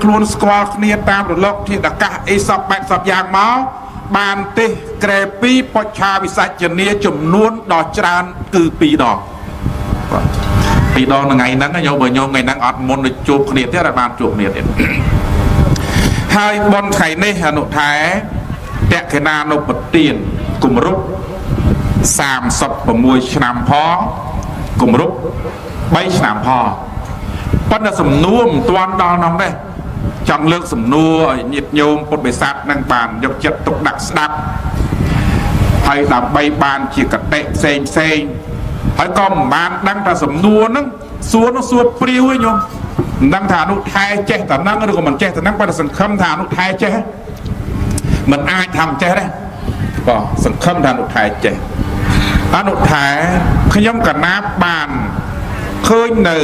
ខ្លួនស្គាល់គ្នាតាមរលកធាតុអាកាសអីសពបែបសពយ៉ាងមកបានទេក្រែ2បច្ឆាវិសច្ចនីចំនួនដ៏ច្រើនគឺ2ដង2ដងថ្ងៃហ្នឹងយកបើញោមថ្ងៃហ្នឹងអត់មុនទៅជួបគ្នាទៀតអត់បានជួបគ្នាទៀតហើយបុណ្យថ្ងៃនេះអនុថែតក្កណានុបទានគម្រប់36ឆ្នាំផងគម្រប់3ឆ្នាំផងប៉ុន្តែសំណួរមិនទាន់ដល់នោះទេចង់លើកសំណួរឲ្យញាតិញោមពុទ្ធបរិស័ទនឹងបានយកចិត្តទុកដាក់ស្ដាប់ហើយដើម្បីបានជាកតិផ្សេងហើយក៏មិនបានដឹងថាសំណួរហ្នឹងសួរព្រាវឯងញោមមិនដឹងថាអនុថែចេះតែហ្នឹងឬក៏មិនចេះតែហ្នឹងប៉ុន្តែសង្ឃឹមថាអនុថែចេះមិនអាចថាមិនចេះទេបាទសង្ឃឹមថាអនុថែចេះអនុថែខ្ញុំកណាប់បានឃើញនៅ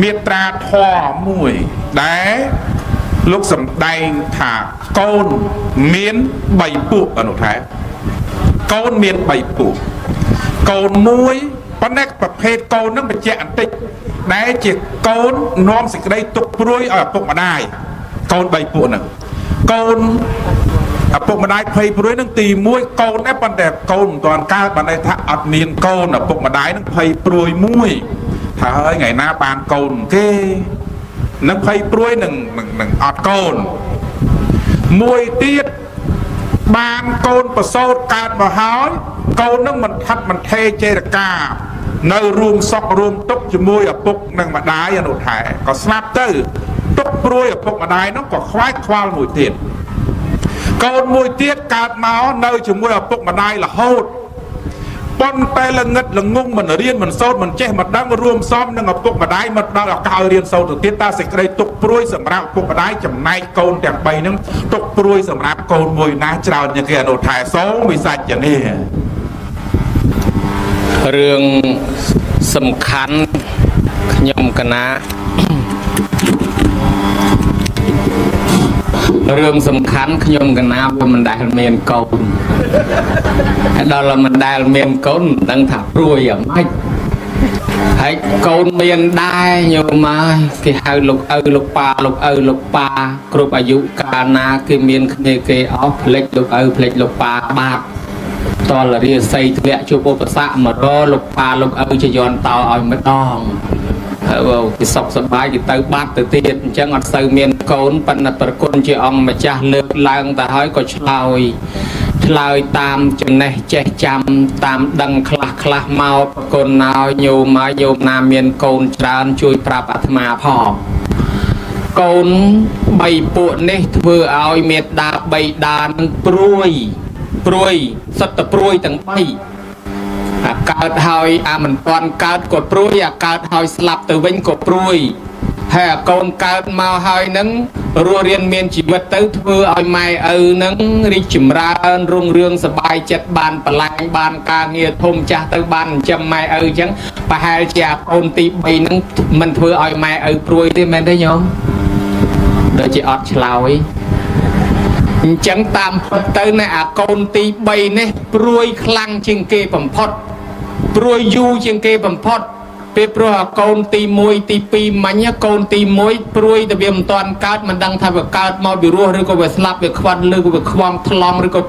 មេត្រាធម៌មួយដែលលោកសម្ដែងថាកូនមាន3ពួកអនុថែកូនមាន3ពួកកូនមួយប៉ុន្តែប្រភេទកូននឹងបញ្ជាក់បន្តិចដែលជាកូននាំសេចក្តីទុកព្រួយឲ្យឪពុកម្ដាយកូន3ពួកហ្នឹងកូនឪពុកម្ដាយភ័យព្រួយនឹងទី1កូនដែរប៉ុន្តែកូនមិនទាន់កើតបានន័យថាអត់មានកូនឪពុកម្ដាយនឹងភ័យព្រួយមួយហើយថ្ងៃណាបានកូនគេនឹងភ័យព្រួយនឹងអត់កូនមួយទៀតបានកូនប្រសូតកើតមកហើយកូននឹងមិនថិតមិនថេរចេរកានៅរួមសុខរួមទុក្ខជាមួយឪពុកនិងម្ដាយអនុថែក៏ស្លាប់ទៅទុក្ខព្រួយឪពុកម្ដាយនោះក៏ខ្វាយខ្វល់មួយទៀតកូនមួយទៀតកើតមកនៅជាមួយឪពុកម្ដាយរហូតប៉ុន្តែល្ងិតល្ងងមិនរៀនមិនសូត្រមិនចេះមិនដឹងរួមសំនឹងឪពុកម្ដាយមិនដល់ឱកាសរៀនសូត្រទៅទៀតតើសេចក្តីទុក្ខព្រួយសម្រាប់ឪពុកម្ដាយចំណែកកូនទាំង3ហ្នឹងទុក្ខព្រួយសម្រាប់កូនមួយណាច្រើនជាងគេអនុថែសូមវិសច្ចនីរឿងសំខាន់ខ្ញុំកណារឿងសំខាន់ខ្ញុំកណាវាមិនដែលមានកូនហើយដល់មិនដែលមានកូនមិនដឹងថាព្រួយយ៉ាងម៉េចហើយកូនមានដែរញោមមកគេហៅលោកឪលោកប៉ាលោកឪលោកប៉ាគ្រប់អាយុកាលណាគេមានគ្នាគេអស់ផ្លេចលោកឪផ្លេចលោកប៉ាបាបតលរាសីធ្លាក់ជួបឧបសគ្គមករលោកប៉ាលោកឪជាយន់តោឲ្យម្ដងហើយគេសុខសប្បាយគេទៅបាត់ទៅទៀតអញ្ចឹងអត់សូវមានកូនប៉ុន្តែប្រគុណជាអង្គម្ចាស់លើកឡើងទៅហើយក៏ឆ្លើយតាមចំណេះចេះចាំតាមដឹងខ្លះមកប្រគុណឲ្យញោមណាមានកូនច្រើនជួយប្រាប់អាត្មាផងកូន3ពួកនេះធ្វើឲ្យមេត្តាបៃតានឹងព្រួយសិតតែព្រួយទាំង3អាកើតហើយអាមិនទាន់កើតក៏ព្រួយអាកើតហើយស្លាប់ទៅវិញក៏ព្រួយហើយអាកូនកើតមកហើយនឹងរស់រៀនមានជីវិតទៅធ្វើឲ្យម៉ែឪនឹងរីកចម្រើនរុងរឿងសប្បាយចិត្តបានបលាញ់បានការងារធំចាស់ទៅបានចិញ្ចឹមម៉ែឪអញ្ចឹងប្រហែលជាអាកូនទី3នឹងមិនធ្វើឲ្យម៉ែឪព្រួយទេមែនទេញោមដូចជាអត់ឆ្លើយអញ្ចឹងតាមពិតទៅនៅអាកូនទី3នេះព្រួយខ្លាំងជាងគេបំផុតព្រួយយូរជាងគេបំផុតពេលព្រោះអាកូនទី1ទី2មិញកូនទី1ព្រួយតែវាមិនទាន់កើតមិនដឹងថាវាកើតមកពីរស់ឬក៏វាស្លាប់វាខ្វាត់ឬក៏វាខ្វងថ្លង់ឬក៏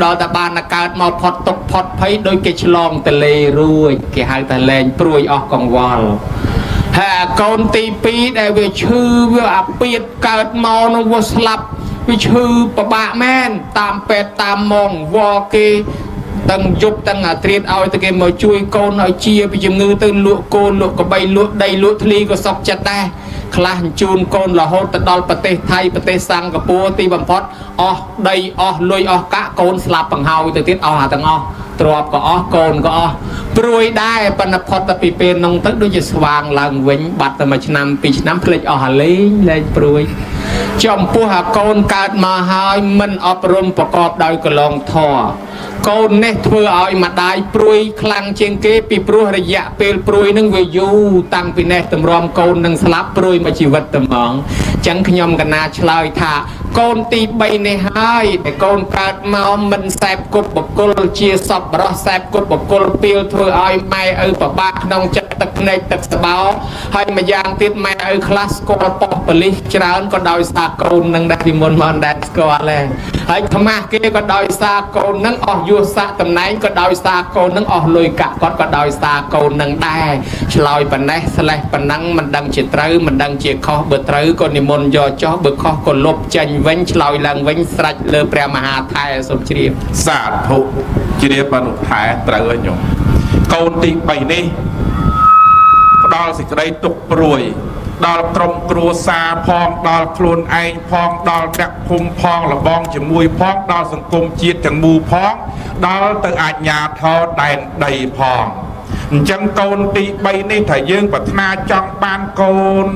ដល់តែបានកើតមកផុតទុកផុតភ័យដោយគេឆ្លងទលេរួចគេហៅថាលែងព្រួយអស់កង្វល់ហើយអាកូនទី2ដែលវាឈឺវាអាពៀតកើតមកនោះវាស្លាប់វាឈឺពិបាកមែនតាមពេទ្យតាមម៉ងវល់គេទាំងយប់ទាំងអាត្រៀតឲ្យតែគេមកជួយកូនឲ្យជាពីជំងឺទៅលក់កូនលក់កបីលក់ដីលក់ធ្លីក៏សក់ចិត្តដែរខ្លះជូនកូនរហូតទៅដល់ប្រទេសថៃប្រទេសសិង្ហបុរីទីបំផុតអស់ដីអស់លុយអស់កាក់កូនស្លាប់បង្ហើយទៅទៀតអស់អាទាំងអស់ទ្រព្យក៏អស់កូនក៏អស់ព្រួយដែរប៉ុន្តែផុតទៅពីពេលនោះទៅដូចជាស្វាងឡើងវិញបាត់តែ1ឆ្នាំ2ឆ្នាំភ្លេចអស់អាលេងព្រួយចំពោះអាកូនកើតមកហើយមិនអប់រំប្រកបដោយកលងធម៌កូននេះធ្វើឲ្យម្ដាយព្រួយខ្លាំងជាងគេពីព្រោះរយៈពេលព្រួយនឹងវាយូរតាំងពីនេះតម្រាំកូននឹងស្លាប់ព្រួយមួយជីវិតតែហ្មងអញ្ចឹងខ្ញុំកណាឆ្លើយថាកូនទី3នេះហើយតែកូនកើតមកមិនសែបគប់បកុលជាសពបរោះសែបគប់បកុលពីលធ្វើឲ្យម៉ែឪប្របាកក្នុងចិត្ត ទឹកភ្នែកទឹកស្បោហើយម្យ៉ាងទៀតម៉ែឪខ្លះស្គាល់ប៉ុស្តិ៍ប៉ូលីសច្រើនក៏ដោយសារកូននឹងដែរពីមុនមកដែរស្គាល់ដែរហើយខ្មាស់គេក៏ដោយសារកូននឹងអស់យុស័កតំណែងក៏ដោយសារកូននឹងអស់លុយកាក់គាត់ក៏ដោយសារកូននឹងដែរឆ្លើយប៉ុណ្ណេះស្លេះប៉ុណ្ណឹងមិនដឹងជាត្រូវមិនដឹងជាខុសបើត្រូវក៏និមន្តយកចោះបើខុសក៏លុបចេញវិញឆ្លើយឡើងវិញស្រេចលើព្រះមហាថែសូមជ្រាបសាធុជ្រាបអនុថែត្រូវហើយញោមកូនទី3នេះផ្ដល់សេចក្តីទុកព្រួយដល់ក្រុមគ្រួសារផងដល់ខ្លួនឯងផងដល់អ្នកភូមិផងលបងជាមួយផងដល់សង្គមជាតិទាំងមូលផងដល់ទៅអាជ្ញាធរដែនដីផងអញ្ចឹងកូនទី3នេះថាយើងប្រាថ្នាចង់បានកូន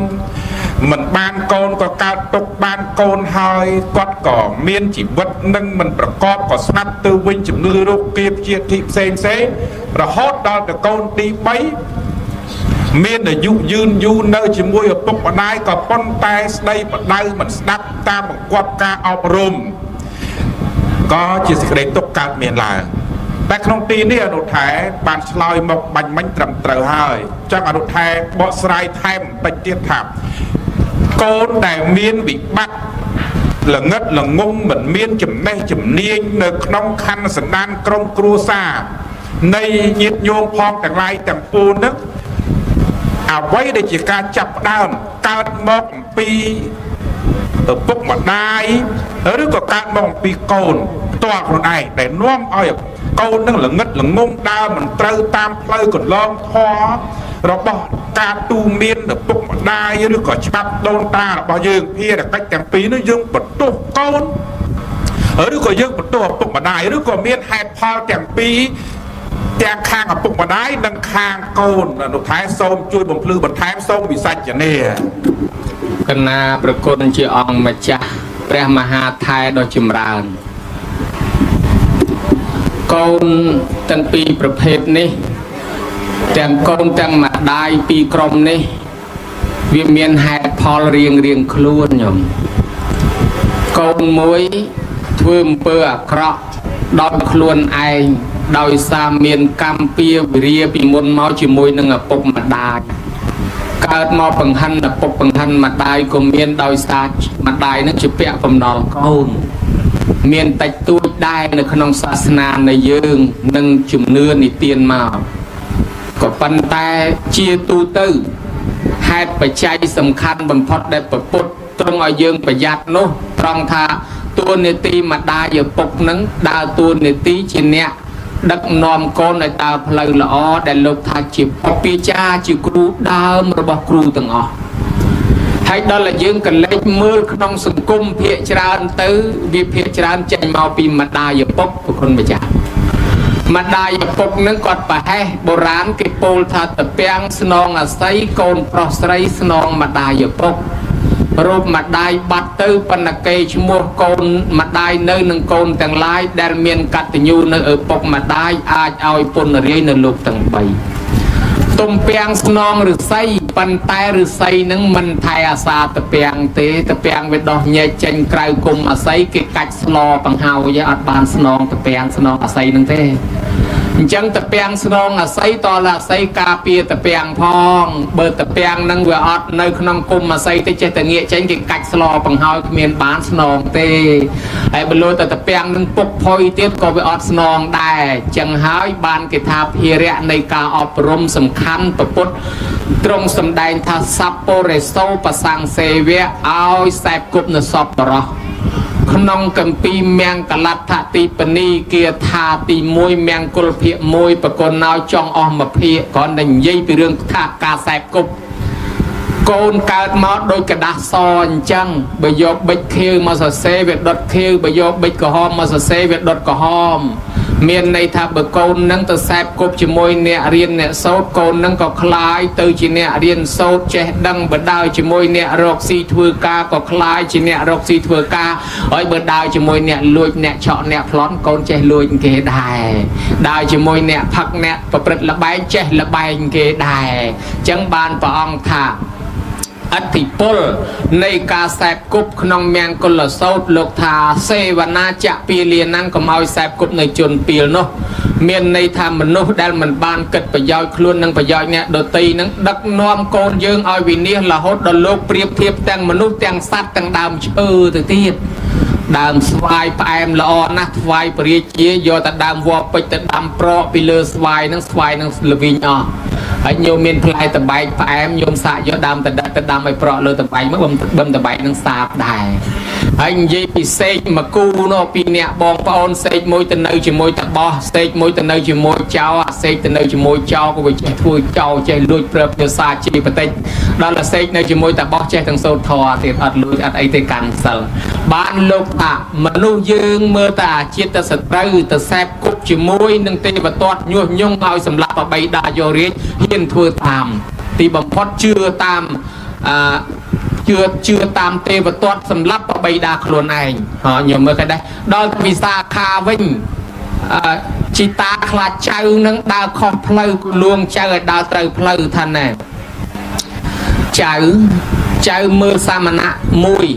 មិនបានកូនក៏កើតទុកបានកូនហើយគាត់ក៏មានជីវិតនឹងមិនប្រកបក៏ស្នាប់ទៅវិញជំងឺរោគគាព្យាធិផ្សេងរហូតដល់ទៅកូនទី3មានអាយុយឺនយូរនៅជាមួយឪពុកម្ដាយក៏ប៉ុន្តែស្ដីបដៅមិនស្ដាប់តាមបង្គាប់ការអប់រំក៏ជាសេចក្តីទុក្ខកើតមានឡើងតែក្នុងទីនេះអនុថែបានឆ្លើយមកបាញ់មិញត្រឹមត្រូវហើយចង់អនុថែបកស្រាយថែមបន្តិចទៀតថាកូនដែលមានវិបត្តិល្ងិតល្ងងមិនមានចំណេះជំនាញនៅក្នុងខណ្ឌសន្តានក្រុមគ្រួសារនៃញាតិញោមផងទាំងឡាយទាំងពួងនោះអ្វីដែលជាការចាប់ផ្ដើមកើតមកអំពីឪពុកម្ដាយឬក៏កើតមកអំពីកូនផ្ទាល់ខ្លួនឯងដែលនាំឲ្យកូននឹងល្ងិតល្ងងដើរមិនត្រូវតាមផ្លូវកន្លងធម៌របស់ការទូមានឪពុកម្ដាយឬក៏ច្បាប់ដូនតារបស់យើងភារកិច្ចទាំងពីរនោះយើងបន្ទោសកូនឬក៏យើងបន្ទោសឪពុកម្ដាយឬក៏មានហេតុផលទាំងពីរទាំងខាងឪពុកម្ដាយនិងខាងកូនអនុថែសូមជួយបំភ្លឺបន្ថែមសូមវិសាចនាកណាប្រគុណជាអង្គម្ចាស់ព្រះមហាថែដ៏ចម្រើនកូនទាំងពីរប្រភេទនេះទាំងកូនទាំងម្ដាយពីរក្រុមនេះវាមានហេតុផលរៀងខ្លួនញោមកូនមួយធ្វើអំពើអាក្រក់ដល់ខ្លួនឯងដោយសារមានកម្មពៀវិរិយពីមុនមកជាមួយនឹងឪពុកម្ដាយកើតមកបង្ហាញឪពុកបង្ហាញម្ដាយក៏មានដោយសារម្ដាយនឹងជាពាក់បំណុលកូនមានតិចតួចដែរនៅក្នុងសាសនានៃយើងនឹងជំនឿនិទានមកក៏ប៉ុន្តែជាទូទៅហេតុបច្ច័យសំខាន់បំផុតដែលប្រពុតត្រង់ឲ្យយើងប្រយ័ត្ននោះត្រង់ថាតួនាទីម្ដាយឪពុកនឹងដើរតួនាទីជាអ្នកដឹកនាំកូនឲ្យដើរផ្លូវល្អដែលលោកថាជាពពាចាជាគ្រូដើមរបស់គ្រូទាំងអស់ហើយដល់តែយើងកលេចមើលក្នុងសង្គមភាគច្រើនទៅវាភាគច្រើនចេញមកពីម្ដាយឪពុកប្រគុណម្ចាស់ម្ដាយឪពុកនឹងគាត់ប្រហែសបុរាណគេពោលថាតាពាំងស្នងអាស័យកូនប្រុសស្រីស្នងម្ដាយឪពុករូបម្ដាយបាត់ទៅបណ្ណគេឈ្មោះកូនម្ដាយនៅនឹងកូនទាំងឡាយដែលមានកតញ្ញូនៅឪពុកម្ដាយអាចឲ្យពុនរាយនៅលោកទាំង3ទំពាំងស្នងឫស្សីប៉ុន្តែឫស្សីនឹងមិនថែអាសាតាពាំងទេតាពាំងវាដោះញែកចេញក្រៅគុំអាស័យគេកាច់ស្លបង្ហើយអត់បានស្នងតាពាំងស្នងអាស័យនឹងទេអញ្ចឹងតាពាំងស្នងអាស័យតលអាស័យការពារតាពាំងផងបើតាពាំងនឹងវាអត់នៅក្នុងគុំអាស័យទៅចេះតែងាកចេញគេកាច់ស្លបង្ហើយគ្មានបានស្នងទេហើយបើលោតាពាំងនឹងពុកផុយទៀតក៏វាអត់ស្នងដែរអញ្ចឹងហើយបានគេថាភារៈនៃការអប់រំសំខាន់ប្រពុតទ្រង់សម្ដែងថាសัพពរេសោបសង្សេវៈឲ្យសែបគប់នៅសពបរោះក្នុងកម្ពីមង្គលដ្ឋទីបនីគាថាទី1មង្គលភាគ1ប្រគុណឲ្យចង់អស់មួយភាគគ្រាន់តែនិយាយពីរឿងថាការសែបគប់កូនកើតមកដោយកដាស់សអញ្ចឹងបើយកប៊ិចខៀវមកសរសេរវាដុតខៀវបើយកប៊ិចក្រហមមកសរសេរវាដុតក្រហមមានន័យថាបើកូននឹងទៅសែបគប់ជាមួយអ្នករៀនអ្នកសូត្រកូននឹងក៏คล้ายទៅជាអ្នករៀនសូត្រចេះដឹងបើដើរជាមួយអ្នករកស៊ីធ្វើការក៏คล้ายជាអ្នករកស៊ីធ្វើការហើយបើដើរជាមួយអ្នកលួចអ្នកឆក់អ្នកប្លន់កូនចេះលួចគេដែរដើរជាមួយអ្នកផឹកអ្នកប្រព្រឹត្តល្បែងចេះល្បែងគេដែរអញ្ចឹងបានព្រះអង្គថា អធិពលនៃការសែបគប់ក្នុងមានកុលសោតលោកថាសេវនាចៈពីលាណាំងកុំឲ្យសែបគប់នៅជនពីលនោះមានន័យថាមនុស្សដែលមិនបានគិតប្រយោជន៍ខ្លួននិងប្រយោជន៍អ្នកដទៃនឹងដឹកនាំកូនយើងឲ្យវិនាសរហូតដល់លោកប្រៀបធៀបទាំងមនុស្សទាំងសត្វទាំងដើមឈើទៅទៀតដើមស្វាយផ្អែមល្អណាស់ថ្វាយព្រះរាជាយកតែដើមវល្លិពេជ្រទៅដាំប្រក់ពីលើស្វាយនឹងល្វីងអស់ហើយញោមមានផ្លែតបែកផ្អែមញោមសាកយកដើមតដឹកទៅដាំឲ្យប្រក់លើតបែកមកបឹមតបែកនឹងសាបដែរហើយនិយាយពីសេកមកគូនោះពីអ្នកបងប្អូនសេកមួយទៅនៅជាមួយតបោះសេកមួយទៅនៅជាមួយចៅអាសេកទៅនៅជាមួយចៅក៏វាចេះធ្វើចៅចេះលួចព្រឹបយកសាជីបន្តិចដល់អាសេកនៅជាមួយតបោះចេះទាំងសូត្រធរទៀតអត់លួចអត់អីទេកាន់សិលបានលោកថាមនុស្សយើងមើលតែអាជាតិសត្រូវទៅសែបគប់ជាមួយនឹងទេវទត្តញុះញង់ឲ្យសម្លាប់បបីដាយករាជហ៊ានធ្វើតាមទីបំផុតជឿតាមជឿតាមទេវទត្តសម្លាប់បបីដាខ្លួនឯងខ្ញុំមើលគេដែរដល់វិសាខាវិញជីតាខ្លាចចៅនឹងដើរខុសផ្លូវលួងចៅឲ្យដើរត្រូវផ្លូវថាណែចៅមើលសាមណៈមួយ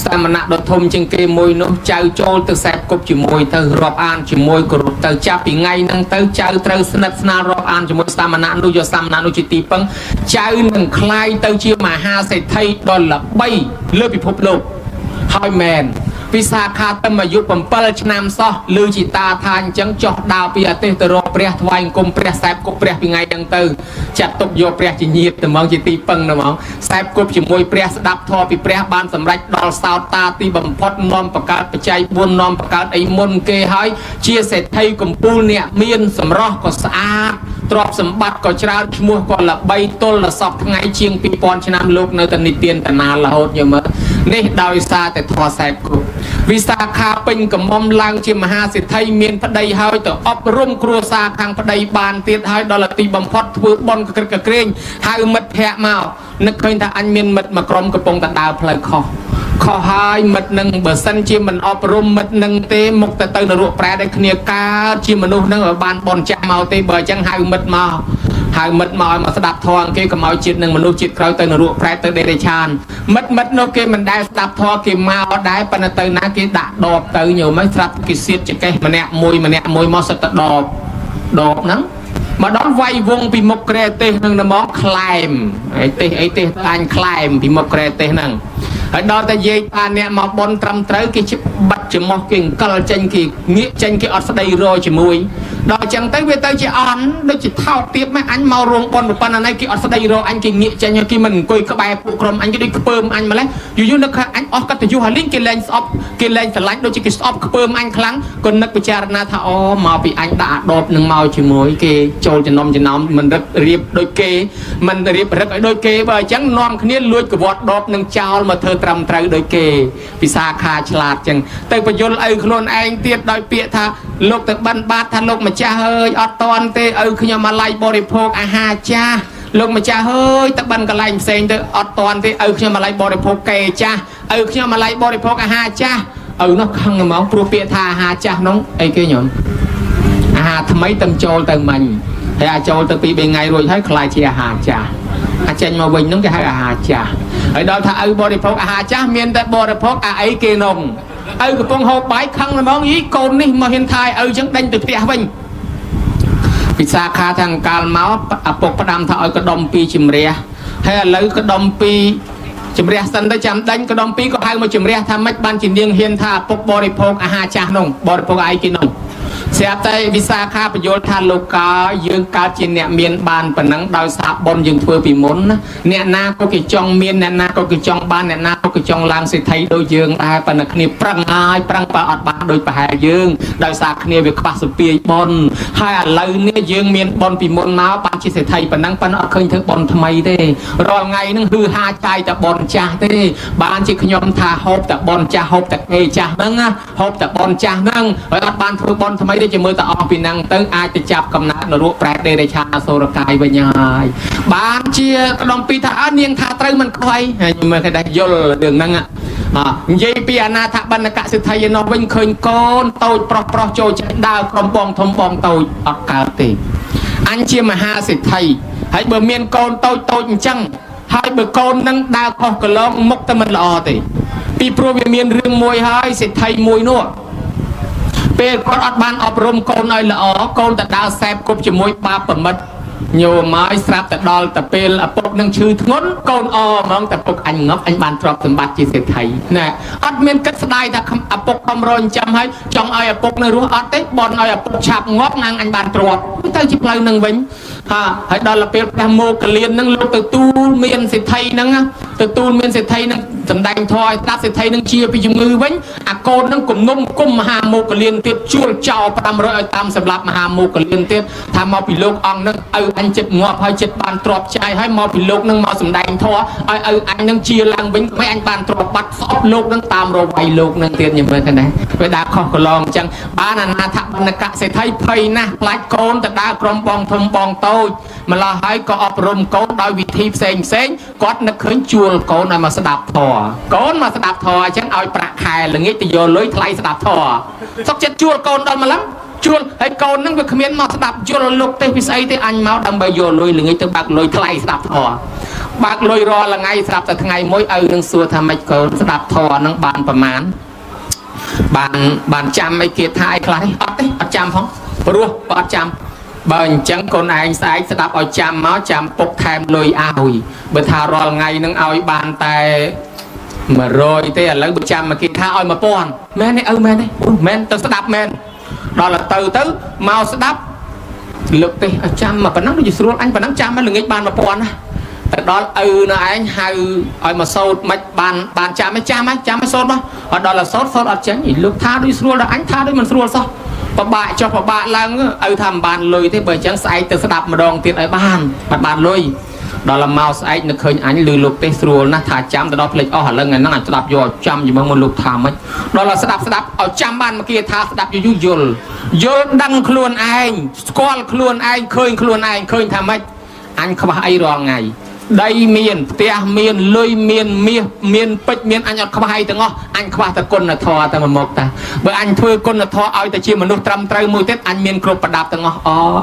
សាមណៈដ៏ធំជាងគេមួយនោះចៅចូលទៅសែបគប់ជាមួយទៅរាប់អានជាមួយគោរពទៅចាប់ពីថ្ងៃហ្នឹងទៅចៅត្រូវស្និទ្ធស្នាលរាប់អានជាមួយសាមណៈនោះយកសាមណៈនោះជាទីពឹងចៅនឹងคล้ายទៅជាមហាសេដ្ឋីដ៏ល្បីលើពិភពលោកហើយមែនវិសាខាតែអាយុ7ឆ្នាំសោះឮជីតាថាអញ្ចឹងចោះដើរពីអាទេសទៅរកព្រះថ្វាយអង្គមព្រះសែបគប់ព្រះពីថ្ងៃហ្នឹងទៅចាត់ទុកយកព្រះជាញាតិតែហ្មងជាទីពឹងតែហ្មងសែបគប់ជាមួយព្រះស្ដាប់ធម៌ពីព្រះបានសម្រេចដល់សោតាទីបំផុតនាំបង្កើតបច្ច័យ4នាំបង្កើតអីមុនគេហើយជាសេដ្ឋីកំពូលអ្នកមានសម្រស់ក៏ស្អាតទ្រព្យសម្បត្តិក៏ច្រើនឈ្មោះក៏ល្បីទល់ដល់សពថ្ងៃជាង2000ឆ្នាំលោកនៅតែនិទានតាណារហូតយមើលនេះដោយសារតែធម៌សែបគប់វិសាខាពេញកំមុំឡើងជាមហាសេដ្ឋីមានប្តីហើយទៅអប់រំគ្រួសារខាងប្តីបានទៀតហើយដល់ទីបំផុតធ្វើបន់កក្រឹកកក្រែងហៅមិត្តភ័ក្តិមកនឹកឃើញថាអញមានមិត្តមួយក្រុមកំពុងតែដើរផ្លូវខុសហើយមិត្តនឹងបើសិនជាមិនអប់រំមិត្តនឹងទេមុខទៅនរកប្រែដែលគ្នាកើតជាមនុស្សនឹងឲ្យបានបន់ចាស់មកទេបើអញ្ចឹងហៅមិត្តមកឲ្យមកស្ដាប់ធម៌គេកុំឲ្យជាតិនឹងមនុស្សជាតិក្រោយទៅនរកប្រែទៅដេរឆានមិត្តនោះគេមិនដែលស្ដាប់ធម៌គេមកដែរប៉ុន្តែទៅណាគេដាក់ដបទៅញោមហើយស្រាប់គេសៀតចកេះម្នាក់មួយមកសិតទៅដបហ្នឹងមកដល់វាយវងពីមុខក្រែទេសនឹងហ្មងខ្លែមអីទេសអញខ្លែមពីមុខក្រែទេសហ្នឹងហើយដល់តែនិយាយថាអ្នកមកបនត្រឹមត្រូវគេជិះបាត់ច្រមុះគេអង្គលចេញគេងាកចេញគេអត់ស្ដីរជាមួយដល់អញ្ចឹងទៅវាទៅជាអន់ដូចជាថោកទៀតម៉េចអញមករោងបនប៉ុណ្ណាណៃគេអត់ស្ដីរអញគេងាកចេញគេមិនអង្គុយក្បែរពួកក្រុមអញគេដូចខ្ពើមអញម្លេះយូរនៅខាងអញអស់កតញ្ញូហើយលេងគេលែងស្អប់គេលែងស្រឡាញ់ដូចជាគេស្អប់ខ្ពើមអញខ្លាំងក៏នឹកពិចារណាថាអូមកពីអញដាក់អាដបនឹងមកជាមួយគេចូលចំណោមមិនរឹករៀបដូចគេមិនរៀបរឹកឲ្យដូចគេបើអញ្ចឹងនាំគ្នាលួចកវត្តដបនឹងចោលមកធ្វើត្រឹមត្រូវដូចគេពិសាខាឆ្លាតចឹងទៅបញ្យលឪខ្លួនឯងទៀតដោយពាក្យថាលោកទៅបិណ្ឌបាតថាលោកម្ចាស់អើយអត់តន់ទេឪខ្ញុំមកឡៃបរិភោគអាហារចាស់លោកម្ចាស់អើយទៅបិណ្ឌកន្លែងផ្សេងទៅអត់តន់ទេឪខ្ញុំមកឡៃបរិភោគកេចាស់ឪខ្ញុំមកឡៃបរិភោគអាហារចាស់ឪនោះខឹងហ្មងព្រោះពាក្យថាអាហារចាស់នោះអីគេញោមអាហារថ្មីទៅចូលទៅមិញហើយអាចចូលទៅ2 3ថ្ងៃរួចហើយខ្លាចជាអាហារចាស់អាចចេញមកវិញនោះគេហៅអាហារចាស់ហើយដល់ថាឪបរិភោគអាហារចាស់មានតែបរិភោគអាអីគេនោះឪកំពុងហូបបាយខឹងហ្មងយីកូននេះមកហ៊ានថាឪចឹងដេញទៅផ្ទះវិញពិសាខាថាអង្កាលមកឪពុកផ្ដាំថាឲ្យកដុំ2ជំរះហើយឥឡូវកដុំ2ជំរះសិនទៅចាំដេញកដុំ2ក៏ហៅមកជំរះថាម៉េចបានជានាងហ៊ានថាឪពុកបរិភោគអាហារចាស់នោះបរិភោគអីគេនោះស្រាប់តែវិសាខាបញ្យល់ថាលោកកាយើងកើតជាអ្នកមានបានប៉ុណ្ណឹងដោយសារបុណ្យយើងធ្វើពីមុនណាអ្នកណាក៏គេចង់មានអ្នកណាក៏គេចង់បានអ្នកណាក៏គេចង់ឡើងសេដ្ឋីដូចយើងដែរប៉ុន្តែគ្នាប្រឹងហើយប្រឹងបើអត់បានដូចប្រហែលយើងដោយសារគ្នាវាខ្វះសពាយបុណ្យហើយឥឡូវនេះយើងមានបុណ្យពីមុនមកបានជាសេដ្ឋីប៉ុណ្ណឹងប៉ុន្តែអត់ឃើញធ្វើបុណ្យថ្មីទេរាល់ថ្ងៃហ្នឹងគឺហាចាយតែបុណ្យចាស់ទេបានជាខ្ញុំថាហូបតែបុណ្យចាស់ហូបតែគេចាស់ហ្នឹងណាហូបតែបុណ្យចាស់ហ្នឹងហើយអត់បានធ្វើបុណ្យថ្មីទេមើលតែអស់ពីហ្នឹងទៅអាចទៅចាប់កំណើតនរកប្រែតដេរឆាសូរកាយវិញហើយបានជាកដុំ2ថានាងថាត្រូវមិនខ្វៃហើយមើលគេដែរយល់រឿងហ្នឹងនិយាយពីអនាថបណ្ឌកសិទ្ធិឯនោះវិញឃើញកូនតូចប្រុសចូលចេះដើរក្រុមបងធំបងតូចអត់កើតទេអញជាមហាសិទ្ធិហើយបើមានកូនតូចអញ្ចឹង ហើយបើកូននឹងដើរខុសកន្លងមុខតែមិនល្អទេពីព្រោះវាមានរឿងមួយហើយសេដ្ឋីមួយនោះពេលគាត់អត់បានអប់រំកូនឲ្យល្អកូនតែដើរសែបគប់ជាមួយបាបប្រមិតញោមមកស្រាប់តែដល់តែពេលឪពុកនឹងឈឺធ្ងន់កូនអហ្មងតែពុកអញងប់អញបានទ្រព្យសម្បត្តិជាសេដ្ឋីណាអត់មានគិតស្ដាយថាឪពុកខំរញចាំឲ្យចង់ឲ្យឪពុកនៅរស់អត់ទេបនឲ្យឪពុកឆាប់ងាប់ងាងអញបានទ្រព្យទៅជាផ្លូវនឹងវិញហើយដល់ពេលផ្ទះមកកលៀននឹងលោកទៅទូលមានសេដ្ឋីហ្នឹងទៅទូលមានសេដ្ឋីនឹងសម្ដែងធម៌ឲ្យស្ដាប់សេដ្ឋីនឹងជាពីជំងឺវិញអាកូននឹងគំនុំគុំមហាមោគលៀនទៀតជួលចោល500ឲ្យតាមសម្រាប់មហាមោគលៀនទៀតថាមកពីលោកអង្គនឹងឪអញចិត្តងាប់ហើយចិត្តបានទ្រព្យចាយហើយមកពីលោកនឹងមកសម្ដែងធម៌ឲ្យឪអញនឹងជាឡើងវិញមិនអញបានទ្រព្យបាត់ស្អប់លោកនឹងតាមរវៃលោកនឹងទៀតញឹមមើលឃើញដែរពេលដើរខុសកន្លងអញ្ចឹងបានអាណាថបណ្ណកសេដ្ឋីភ័យណាស់ខ្លាចកូនទៅដើរក្រុមបងធំបងតូចម្ល៉េះហើយក៏អប់រំកូនដោយវិធីផ្សេងគាត់នឹកឃើញជួលកូនឲ្យមកស្ដាប់ធម៌កូនមកស្ដាប់ធម៌អញ្ចឹងឲ្យប្រាក់ខែល្ងាចទៅយកលុយថ្លៃស្ដាប់ធម៌សុកចិត្តជួលកូនដល់ម្លឹងជួលហើយកូននឹងវាគ្មានមកស្ដាប់យល់លោកទេពីស្អីទេអញមកដើម្បីយកលុយល្ងាចទៅបាក់លុយថ្លៃស្ដាប់ធម៌បាក់លុយរាល់ថ្ងៃស្រាប់តែថ្ងៃមួយឪនឹងសួរថាម៉េចកូនស្ដាប់ធម៌នឹងបានប្រមាណបានចាំអីគេថាអីខ្លះអត់ទេអត់ចាំផងព្រោះក៏អត់ចាំបើអញ្ចឹងកូនឯងស្អែកស្ដាប់ឲ្យចាំមកចាំពុកថែមលុយឲ្យបើថារាល់ថ្ងៃនឹងឲ្យបានតែ100ទេឥឡូវបើចាំមកគេថាឲ្យ1000មែនទេឪមែនទេមែនទៅស្ដាប់មែនដល់ទៅមកស្ដាប់លើកទេឲ្យចាំមកប៉ុណ្ណឹងដូចស្រួលអញប៉ុណ្ណឹងចាំមកល្ងាចបាន1000ណាទៅដល់ឪនៅឯងហៅឲ្យមកសូត្រមិនបានចាំឲ្យសូត្រមកដល់ដល់សូត្រអត់ចេញលោកថាដូចស្រួលដល់អញថាដូចមិនស្រួលសោះពិបាកចុះពិបាកឡើងឪថាមិនបានលុយទេបើអញ្ចឹងស្អែកទៅស្ដាប់ម្ដងទៀតឲ្យបានលុយដល់មកស្អែកនឹកឃើញអញឮលោកទេស្រួលណាស់ថាចាំទៅដល់ផ្លេចអស់ឥឡូវថ្ងៃហ្នឹងអញស្ដាប់យកចាំយមើលលោកថាម៉េចដល់ស្ដាប់ឲ្យចាំបានមកគេថាស្ដាប់យូរយល់ដឹងខ្លួនឯងស្គាល់ខ្លួនឯងឃើញខ្លួនឯងឃើញថាម៉េចអញខ្វះអីរាល់ថ្ងៃដីមានផ្ទះមានលុយមានមាសមានពេជ្រមានអញអត់ខ្វះអីទាំងអស់អញខ្វះតែគុណធម៌តែមកតាបើអញធ្វើគុណធម៌ឲ្យតែជាមនុស្សត្រឹមត្រូវមួយទៀតអញមានគ្រប់ប្រដាប់ទាំងអស់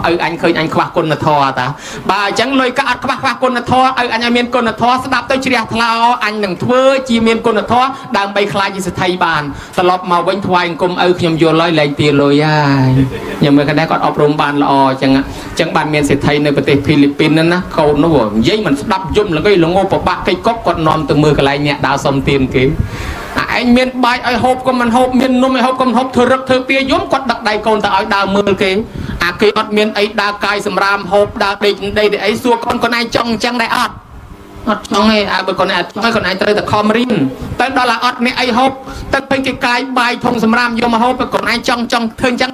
ឪអញឃើញអញខ្វះគុណធម៌តាបើអញ្ចឹងលុយក៏អត់ខ្វះគុណធម៌ឪអញឲ្យមានគុណធម៌ស្ដាប់ទៅជ្រះថ្លាអញនឹងធ្វើជាមានគុណធម៌ដើម្បីខ្លាចជាសេដ្ឋីបានត្រឡប់មកវិញថ្វាយអង្គមឪខ្ញុំយល់ហើយលែងទាលុយហើយខ្ញុំមើលគាត់គាត់អប់រំបានល្អអញ្ចឹងបានមានសេដ្ឋីនៅប្រទេសហ្វីលីពីនហ្នឹងណាកូននោះនិយាយមិនស្ដាប់យំល្ងល្ងពិបាកកិច្ចកប់គាត់នាំទៅមើលកន្លែងអ្នកដើរសុំទានគេឯងមានបាយឲ្យហូបក៏មិនហូបមាននំឲ្យហូបក៏មិនហូបធ្វើរឹកធ្វើពីយំគាត់ដឹកដៃកូនទៅឲ្យដើរមើលគេគេអត់មានអីដើរកាយសម្រាមហូបដើរដេកអីសួរកូនឯងចង់អញ្ចឹងដែរអត់ចង់ឯងបើកូនឯងចង់កូនឯងត្រូវតែខំរៀនទៅដល់អត់នេះអីហូបទៅពេញគេកាយបាយធំសម្រាមយកមកហូបកូនឯងចង់ធ្វើអញ្ចឹង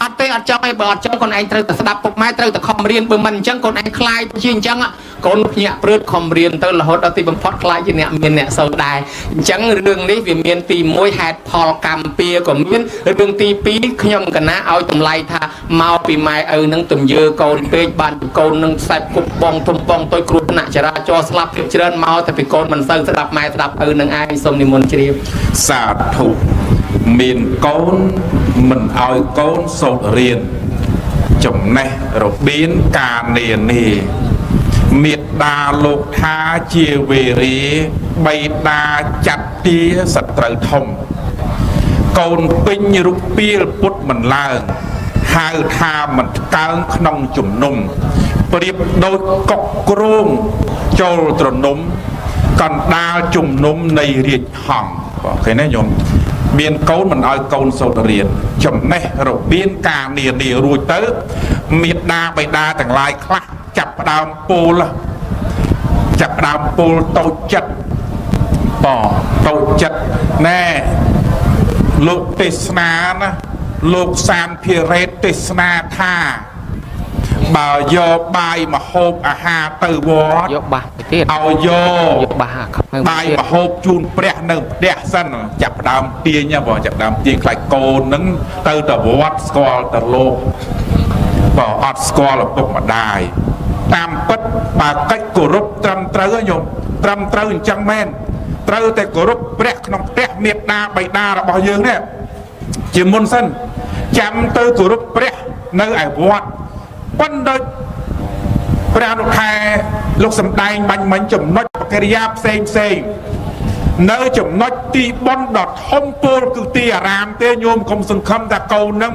អត់ទេអត់ចង់ឯងបើអត់ចង់កូនឯងត្រូវតែស្ដាប់ពុកម៉ែត្រូវតែខំរៀនបើមិនអញ្ចឹងកូនឯងខ្លាយទៅជាអញ្ចឹងកូនភ្ញាក់ព្រឺតខំរៀនទៅរហូតដល់ទីបំផុតខ្លាយជាអ្នកមានអ្នកសូវដែរអញ្ចឹងរឿងនេះវាមានទី1ហេតុផលកម្មពៀក៏មានរឿងទី2ខ្ញុំកណាឲ្យតម្លៃថាមកពីម៉ែឪនឹងទំយើកូនពេកបានកូននឹងខ្សែគប់បងធំបងតូចគ្រោះថ្នាក់ចរាចរណ៍ស្លាប់ពីច្រើនមកតែពីកូនមិនសូវស្ដាប់ម៉ែស្ដាប់ឪនឹងឯងសូមនិមន្តជ្រាបសាធុមានកូនមិនឲ្យកូនសូត្ររៀនចំណេះរបៀនការនានាមេត្តាលោកថាជាវេរីបៃតាចាត់ទាសត្រូវធំកូនពេញរូបពីលពុតមិនឡើងហៅថាមិនកើងក្នុងជំនុំប្រៀបដូចកុកគ្រោងចូលត្រនំកណ្ដាលជំនុំនៃរាជហង្សឃើញទេញោមមានកូនមិនឲ្យកូនសូត្ររៀនចំណេះរបៀនការនានារួចទៅមេត្តាបិតាទាំងឡាយខ្លះចាប់ផ្ដើមពោលតូចចិត្តតូចចិត្តណែលោកទេសនាណាលោកសានភិរេតទេសនាថាបើយកបាយមកហូបអាហារទៅវត្តយកបាសទៅទៀតឲ្យយកបាសបាយមកហូបជូនព្រះនៅផ្ទះសិនចាប់ផ្ដើមទាញបងចាប់ផ្ដើមទាញខ្លាចកូននឹងទៅទៅវត្តស្គាល់ទៅលោកបើអត់ស្គាល់ឪពុកម្ដាយតាមពិតបើកិច្ចគោរពត្រឹមត្រូវញោមត្រឹមត្រូវអញ្ចឹងមែនត្រូវតែគោរពព្រះក្នុងផ្ទះមេត្តាបិតារបស់យើងនេះជាមុនសិនចាំទៅគោរពព្រះនៅឯវត្តប៉ុន្តែព្រះអនុខែលោកសំដែងបាញ់មិញចំណុច កិរិយាផ្សេងនៅចំណុចទីបនដតហុំពលគឺទីអារាមទេញោមកុំសង្ឃឹមថាកូននឹង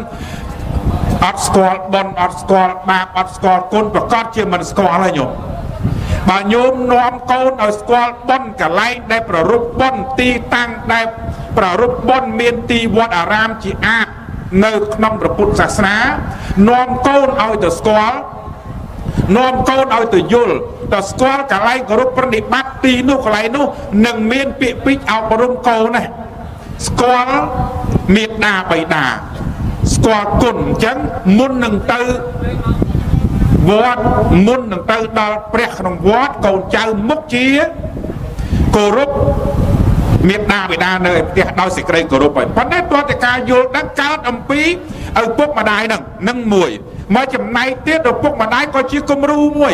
អត់ស្គាល់បនអត់ស្គាល់បាបអត់ស្គាល់គុណប្រកាសជាមិនស្គាល់ហើយញោមបើញោមនាំកូនឲ្យស្គាល់បនកន្លែងដែលប្ររពបនទីតាំងដែលប្ររពបនមានទីវត្តអារាមជាអាចនៅក្នុងព្រះពុទ្ធសាសនានាំកូនឲ្យទៅស្គាល់នាំកូនឲ្យទៅយល់ទៅស្គាល់កន្លែងគោរពប្រណិប័តទីនោះកន្លែងនោះនឹងមានពាក្យពេចន៍អប់រំកូនណាស្គាល់មេត្តាបិតាស្គាល់គុណអញ្ចឹងមុននឹងទៅវត្តមុននឹងទៅដល់ព្រះក្នុងវត្តកូនចៅមុខជាគោរពមេត្តាបិតានៅឯផ្ទះដោយសេចក្តីគោរពហើយប៉ុន្តែតើតើការយល់ដឹងកើតអំពីឪពុកម្ដាយនឹងមួយមកចំណែកទៀតឪពុកម្ដាយក៏ជាគំរូមួយ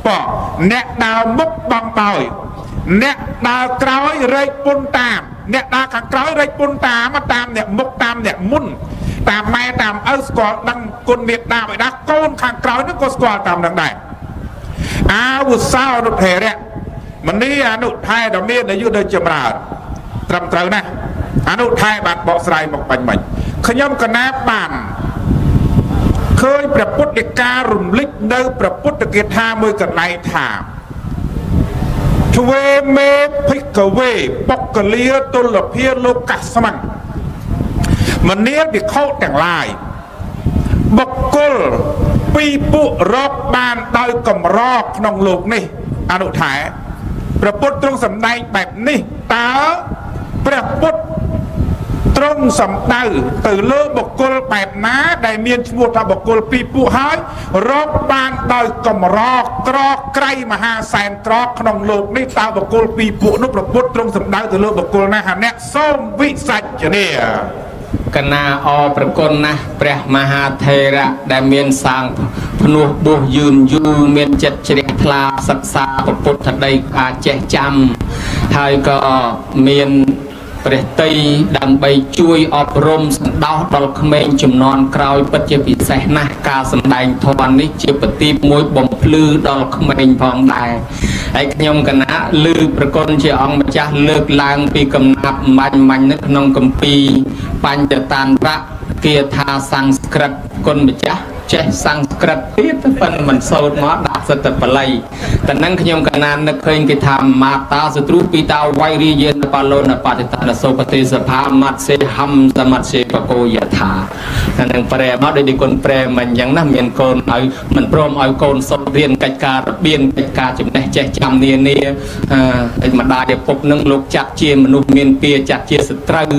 បងអ្នកដើរមុខបងបោយអ្នកដើរក្រោយរែកពុនតាមអ្នកដើរខាងក្រោយរែកពុនតាមអ្នកមុខតាមអ្នកមុនតាមម៉ែតាមឪស្គាល់ដឹងគុណមេត្តាបិតាកូនខាងក្រោយនោះក៏ស្គាល់តាមនឹងដែរអាវុសោអនុថេរៈមនីអនុថែដ៏មានអាយុដ៏ចម្រើនត្រឹមត្រូវណាស់អនុថែបានបកស្រាយមកបាញ់មិញខ្ញុំកណាបានឃើញព្រះពុទ្ធដីការំលឹកនៅព្រះពុទ្ធគាថាមួយកន្លែងថាទ្វេមេភិក្ខវេបុគ្គលាទុលភាលោកាស្មੰមនាលវិខោទាំងឡាយបុគ្គលពីរពួករកបានដោយកម្រក្នុងលោកនេះអនុថែព្រះពុទ្ធទ្រង់សម្ដែងបែបនេះតើព្រះពុទ្ធទ្រង់សម្ដៅទៅលើបុគ្គលបែបណាដែលមានឈ្មោះថាបុគ្គលពីរពួកហើយរកបានដោយកម្រក្រក្រៃមហាសែនក្រក្នុងលោកនេះតើបុគ្គលពីរពួកនោះព្រះពុទ្ធទ្រង់សម្ដៅទៅលើបុគ្គលណាហអ្នកសូមវិសច្ចនាកណាអប្រគុណណាស់ព្រះមហាថេរៈដែលមានសាងភ្នោះបុះយឺនយូរមានចិត្តជ្រះថ្លាសិក្សាពុទ្ធដីកាចេះចាំហើយក៏មានព្រះតីដើម្បីជួយអប់រំសណ្ដោសដល់ក្មេងជំនាន់ក្រោយពិតជាពិសេសណាស់ការសម្ដែងធម៌នេះជាប្រទីបមួយបំភ្លឺដល់ក្មេងផងដែរហើយខ្ញុំកណាឮប្រគុណជាអង្គម្ចាស់លើកឡើងពីកំណាប់មាញ់នៅក្នុងគម្ពីរបញ្ចតានវៈគាថាសង្ស្ក្រឹតគុណម្ចាស់ចេះសង្ស្ក្រឹតទៀតប៉ុន្តែមិនសូត្រមកដាក់សិតតែបល័យតែនឹងខ្ញុំកណានឹកឃើញគេថាមាតាសទ្រុពីតាវៃរីយេនបាលនបតិតានសោបតិសភាមត្តសេហំសមត្តសេបកោយថាតែនឹងប្រែមកដោយគុណប្រែមិនអញ្ចឹងណាមានកូនឲ្យមិនព្រមឲ្យកូនសូត្ររៀនកិច្ចការរបៀនកិច្ចការចំណេះចេះចាំនានាម្ដាយឪពុកនឹងលោកចាត់ជាមនុស្សមានពាចាត់ជាសត្រូវ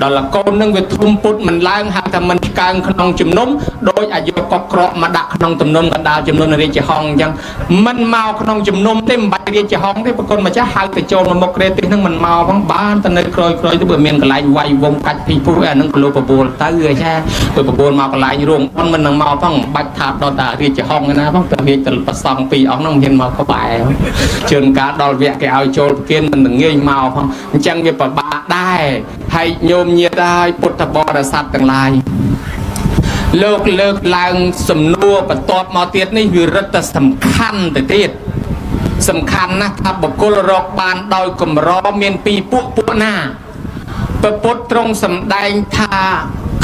ដល់កូននឹងវាធំពុតមិនឡើងហៅថាមិនកើងក្នុងជំនុំដោយអាយុក៏ក្រក់មកដាក់ក្នុងទំនុំកណ្ដាលចំនួនរាជហង្សអញ្ចឹងមិនមកក្នុងជំនុំទេមិនបាច់រាជហង្សទេប្រគុណម្ចាស់ហៅទៅចូលមកមុខក្រេទេសនឹងមិនមកផងបានតែនៅក្រោយទៅបើមានកន្លែងវាយវងកាច់ពីពុះអានឹងគីឡូបបួលទៅចាបើបបួលមកកន្លែងរួមមិននឹងមកផងបាច់ថាដល់តារាជហង្សណាផងទៅរាជទៅប្រសង់ពីរអង្គនឹងមានមកក្បែរជឿនការដល់វគ្គគេឲ្យចូលប្រគិនមិនងាយមកផងអញ្ចឹងវាពិបាកដែរហើយញោមញាតិហើយពុទ្ធបរិស័ទទាំងឡាយលើកឡើងសំណួរបន្ទាប់មកទៀតនេះវារឹតតែសំខាន់ទៅទៀតសំខាន់ណាស់ថាបុគ្គលរកបានដោយកម្រមានពីរពួកណាព្រះពុទ្ធទ្រង់សម្ដែងថា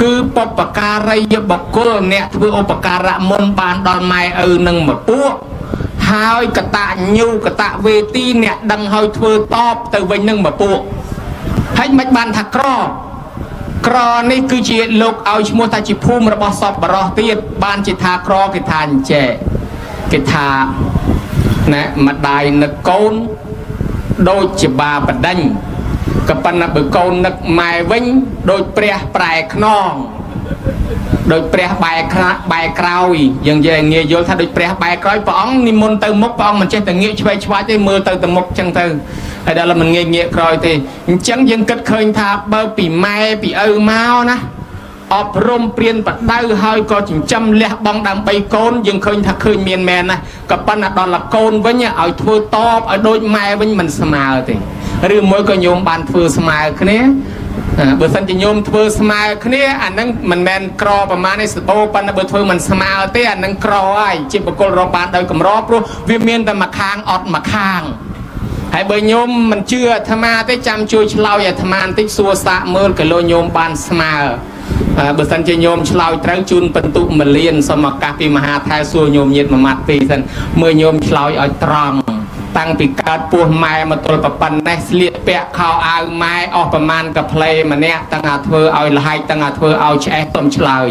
គឺបុព្វការីយបុគ្គលអ្នកធ្វើឧបការៈមុនបានដល់ម៉ែឪនឹងមួយពួកហើយកតញ្ញូកតវេទីអ្នកដឹងហើយធ្វើតបទៅវិញនឹងមួយពួកហើយមិនបានថាក្រនេះគឺជាលោកឲ្យឈ្មោះថាជាភូមិរបស់សពបរោះទៀតបានជាថាក្រគេថាអញ្ចេះគេថាណែម្ដាយនឹកកូនដូចជាបាបដិញក៏ប៉ុន្តែបើកូននឹកម៉ែវិញដូចព្រះប្រែខ្នងដូចព្រះបែក្រោយយើងនិយាយងាយយល់ថាដូចព្រះបែក្រោយព្រះអង្គនិមន្តទៅមុខព្រះអង្គមិនចេះតែងាកឆ្វេងឆ្វាយទេមើលទៅមុខចឹងទៅហើយដល់មិនងាកក្រោយទេអញ្ចឹងយើងគិតឃើញថាបើពីម៉ែពីឪមកណាអប់រំព្រៀនបដៅហើយក៏ចិញ្ចឹមលះបង់ដើម្បីកូនយើងឃើញថាឃើញមានមែនណាក៏ប៉ុន្តែដល់កូនវិញឲ្យធ្វើតបឲ្យដូចម៉ែវិញមិនស្មើទេឬមួយក៏ញោមបានធ្វើស្មើគ្នាបើសិនជាញោមធ្វើស្មើគ្នាអានឹងមិនមែនក្រប្រមាណនេះសបោប៉ុន្តែបើធ្វើមិនស្មើទេអានឹងក្រហើយជាបុគ្គលរកបានដោយកម្រព្រោះវាមានតែមួយខាងអត់មួយខាង ហើយបើញោមមិនជឿអាត្មាទេចាំជួយឆ្លើយអាត្មាបន្តិចសួរសាកមើលគីឡូញោមបានស្មើបើសិនជាញោមឆ្លើយត្រូវជូនបន្ទុក1លានសូមឱកាសពីមហាថែសួរញោមញាតិមួយម៉ាត់ពីរសិនមើលញោមឆ្លើយឲ្យត្រង់តាំងពីកើតពោះម៉ែមកទល់ប៉ុណ្ណេះស្លៀកពាក់ខោអាវម៉ែអស់ប្រមាណកាផ្លេម្នាក់តាំងអាធ្វើឲ្យលហែកតាំងអាធ្វើឲ្យឆ្អេះទុំឆ្លើយ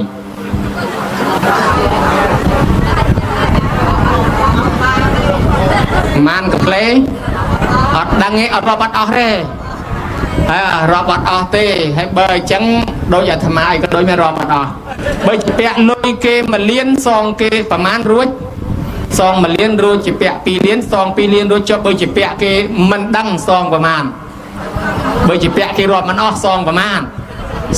ម៉ានកាផ្លេអត់ដឹងទេអត់រាប់អត់អស់ទេហើយរាប់អត់អស់ទេហើយបើអញ្ចឹងដូចអាត្មាអីក៏ដូចមិនរាប់អត់អស់បើជាពាក់លុយគេ1លានសងគេប្រមាណរួចសង1លានរួចជាពាក់2លានសង2លានរួចចុះបើជាពាក់គេមិនដឹងសងប្រមាណបើជាពាក់គេរាប់មិនអស់សងប្រមាណ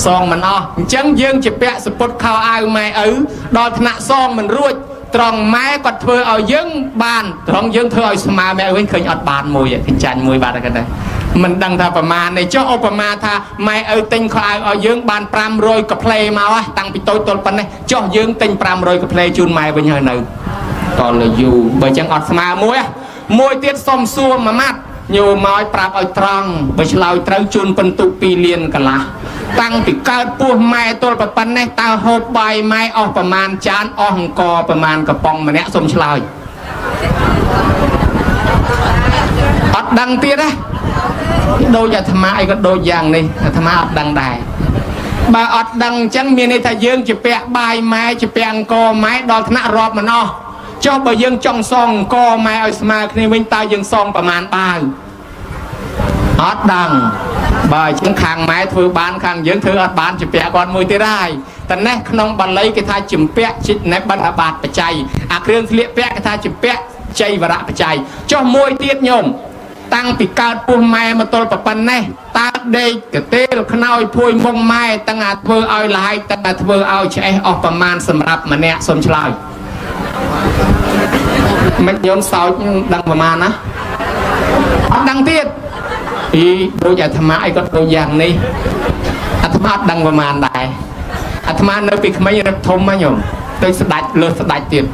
សងមិនអស់អញ្ចឹងយើងជាពាក់សពុតខោអាវម៉ែឪដល់ថ្នាក់សងមិនរួចត្រង់ម៉ែគាត់ធ្វើឲ្យយើងបានត្រង់យើងធ្វើឲ្យស្មើម៉ែវិញឃើញអត់បានមួយឃើញចាញ់មួយបាត់ហើយគាត់មិនដឹងថាប្រមាណទេចុះឧបមាថាម៉ែឪទិញខោអាវឲ្យយើងបាន500កាផ្លេមកហ៎តាំងពីតូចទល់ប៉ុណ្ណេះចុះយើងទិញ500កាផ្លេជូនម៉ែវិញហើយនៅតលយូបើចឹងអត់ស្មើមួយទៀតសុំសួរមួយម៉ាត់ញោមមកប្រាប់ឲ្យត្រង់បើឆ្លើយត្រូវជូនបន្ទុក2លានកន្លះតាំងពីកើតពោះម៉ែទល់ប៉ុណ្ណេះតើហូបបាយម៉ែអស់ប្រមាណចានអស់អង្គប្រមាណកំប៉ុងម្នាក់សុំឆ្លើយអត់ដឹងទៀតណាដូចអាត្មាអីក៏ដូចយ៉ាងនេះអាត្មាអត់ដឹងដែរបើអត់ដឹងអញ្ចឹងមានន័យថាយើងជាពាក់បាយម៉ែជាពាក់អង្គម៉ែដល់ថ្នាក់រាប់មិនអស់ចុះបើយើងចង់សងអង្គម៉ែឲ្យស្មើគ្នាវិញតើយើងសងប្រមាណបាវអត់ដឹងបើអញ្ចឹងខាងម៉ែធ្វើបានខាងយើងធ្វើអត់បានជាពាក់គាត់មួយទៀតហើយតែនេះក្នុងបាលីគេថាជំពាក់ចិត្តណែបណ្ឌបាតបច្ច័យអាគ្រឿងស្លៀកពាក់គេថាជំពាក់ចៃវរៈបច្ច័យចុះមួយទៀតញោមតាំងពីកើតពោះម៉ែមកទល់ប៉ុណ្ណេះតើដេកកទេលខ្នើយភួយមុងម៉ែតាំងអាធ្វើឲ្យលហើយតាំងអាធ្វើឲ្យឆ្អេះអស់ប្រមាណសម្រាប់ម្នាក់សុំឆ្លើយមិនញោមសោចដឹងប្រមាណណាអត់ដឹងទៀតពីដូចអាត្មាអីក៏ដូចយ៉ាងនេះអាត្មាអត់ដឹងប្រមាណដែរអាត្មានៅពីក្មេងរឹកធំហ្នឹងញោមទៅស្ដាច់លើស្ដាច់ទៀត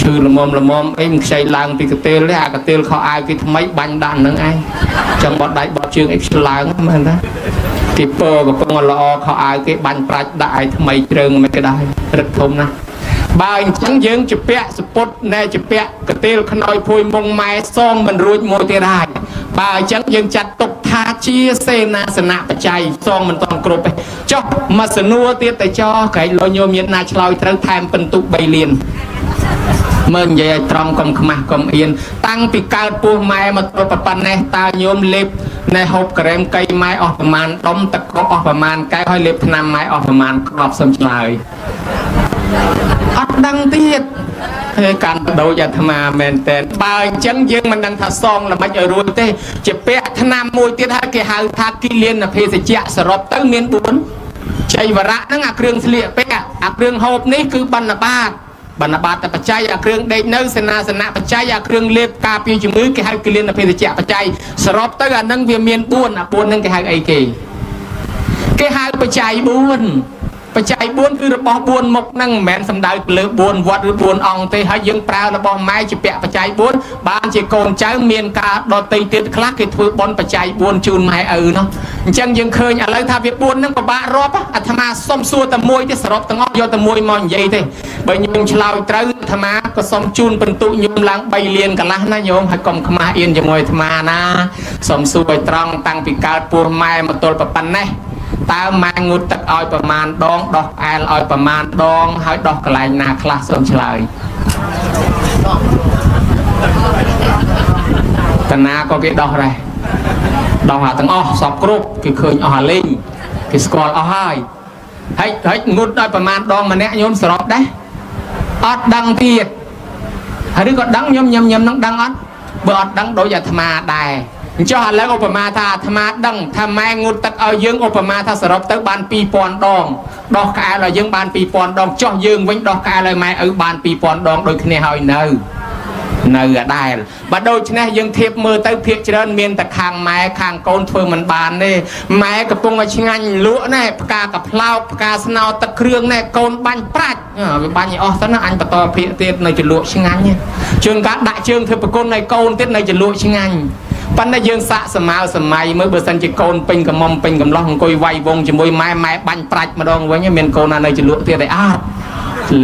ឈឺល្មមអីមិនខ្ចីឡើងពីកទេលទេអាកទេលខោអាវគេថ្មីបាញ់ដាក់ហ្នឹងឯងចង់បត់ដៃបត់ជើងអីខ្លាំងមែនទេគេពើកំពុងល្អខោអាវគេបាញ់ប្រាច់ដាក់ឲ្យថ្មីជ្រើងមិនគេដែររឹកធំណាបើអញ្ចឹងយើងជាពាក់សពុតណែជាពាក់កទេលខ្នើយភួយមុងម៉ែសងមិនរួចមួយទៀតហើយបើអញ្ចឹងយើងចាត់ទុកថាជាសេនាសនៈបច្ច័យសងមិនតន់គ្រប់ទេចុះមកសនួរទៀតតែចោក្រែងលោញោមមានណាឆ្លើយត្រូវថែមបន្ទុក3លានមើលនិយាយឲ្យត្រង់កុំខ្មាស់កុំអៀនតាំងពីកើតពោះម៉ែមកទល់ប៉ុណ្ណេះតើញោមលេបណែហូបក្រែមកៃម៉ែអស់ប្រមាណដុំទឹកកកអស់ប្រមាណកែវហើយលេបថ្នាំម៉ែអស់ប្រមាណក្របសុំឆ្លើយអត់ដឹងទៀតហើយកាន់ដូចអាត្មាមែនតើបើអញ្ចឹងយើងមិនដឹងថាសងល្មិចឲ្យរួចទេជាពាក់ថ្នាំមួយទៀតហើយគេហៅថាគីលានភេសជ្ជៈសរុបទៅមាន4ចៃវរៈហ្នឹងអាគ្រឿងស្លៀកពាក់អាគ្រឿងហូបនេះគឺបណ្ឌបាតតែបច្ច័យអាគ្រឿងដេកនៅសេនាសនៈបច្ច័យអាគ្រឿងលេបការពារជំងឺគេហៅគិលានភេសជ្ជៈបច្ច័យសរុបទៅអានឹងវាមាន4អា4ហ្នឹងគេហៅអីគេហៅបច្ច័យ4បច្ច័យ4គឺរបស់4មុខហ្នឹងមិនមែនសំដៅទៅលើ4វត្តឬ4អង្គទេហើយយើងប្រើរបស់ម៉ែជាពាក់បច្ច័យ4បានជាកូនចៅមានការដតីទៀតខ្លះគេធ្វើបន់បច្ច័យ4ជូនម៉ែឪនោះអញ្ចឹងយើងឃើញឥឡូវថាវា4ហ្នឹងពិបាករាប់អាត្មាសុំសួរតែមួយទេសរុបទាំងអស់យកតែមួយមកនិយាយទេបើញោមឆ្លើយត្រូវអាត្មាក៏សុំជូនបន្ទុកញោមឡើង3លានកន្លះណាញោមហើយកុំខ្មាស់អៀនជាមួយអាត្មាណាសុំសួរឲ្យត្រង់តាំងពីកើតពោះម៉ែមកទល់ប៉ុណ្ណេះតើម៉ែងូតទឹកឲ្យប្រមាណដងដោះអែលឲ្យប្រមាណដងហើយដោះកន្លែងណាខ្លះសូមឆ្លើយតាណាក៏គេដោះដែរដោះអាទាំងអស់សពគ្រប់គេឃើញអស់អាលេងគេស្គាល់អស់ហើយហើយងូតឲ្យប្រមាណដងម្នាក់ញោមសរុបដែរអត់ដឹងទៀតហើយឬក៏ដឹងញោមញឹមនឹងដឹងអត់បើអត់ដឹងដូចអាត្មាដែរអញ្ចឹងឥឡូវឧបមាថាអាត្មាដឹងថាម៉ែងូតទឹកឲ្យយើងឧបមាថាសរុបទៅបាន2000ដងដោះក្អែលឲ្យយើងបាន2000ដងចុះយើងវិញដោះក្អែលឲ្យម៉ែឪបាន2000ដងដូចគ្នាហើយនៅអាដែលបើដូច្នេះយើងធៀបមើលទៅភាគច្រើនមានតែខាងម៉ែខាងកូនធ្វើមិនបានទេម៉ែកំពុងឲ្យឆ្ងាញ់លក់ណែផ្កាកាផ្លោកផ្កាស្នោទឹកគ្រឿងណែកូនបាញ់ប្រាច់វាបាញ់ឲ្យអស់ទៅណាអញបន្តភាគទៀតនៅចលក់ឆ្ងាញ់ជើងការដាក់ជើងធ្វើប្រគុណឲ្យកូនទៀតនៅចលក់ឆ្ងាញ់ ប៉ុន្តែយើងសាក់សម័យមើលបើសិនជាកូនពេញកំមុំពេញកំឡោះអង្គុយវាយវងជាមួយម៉ែបាញ់ប្រាច់ម្ដងវិញមានកូនណានៅចលក់ទៀតឯអត់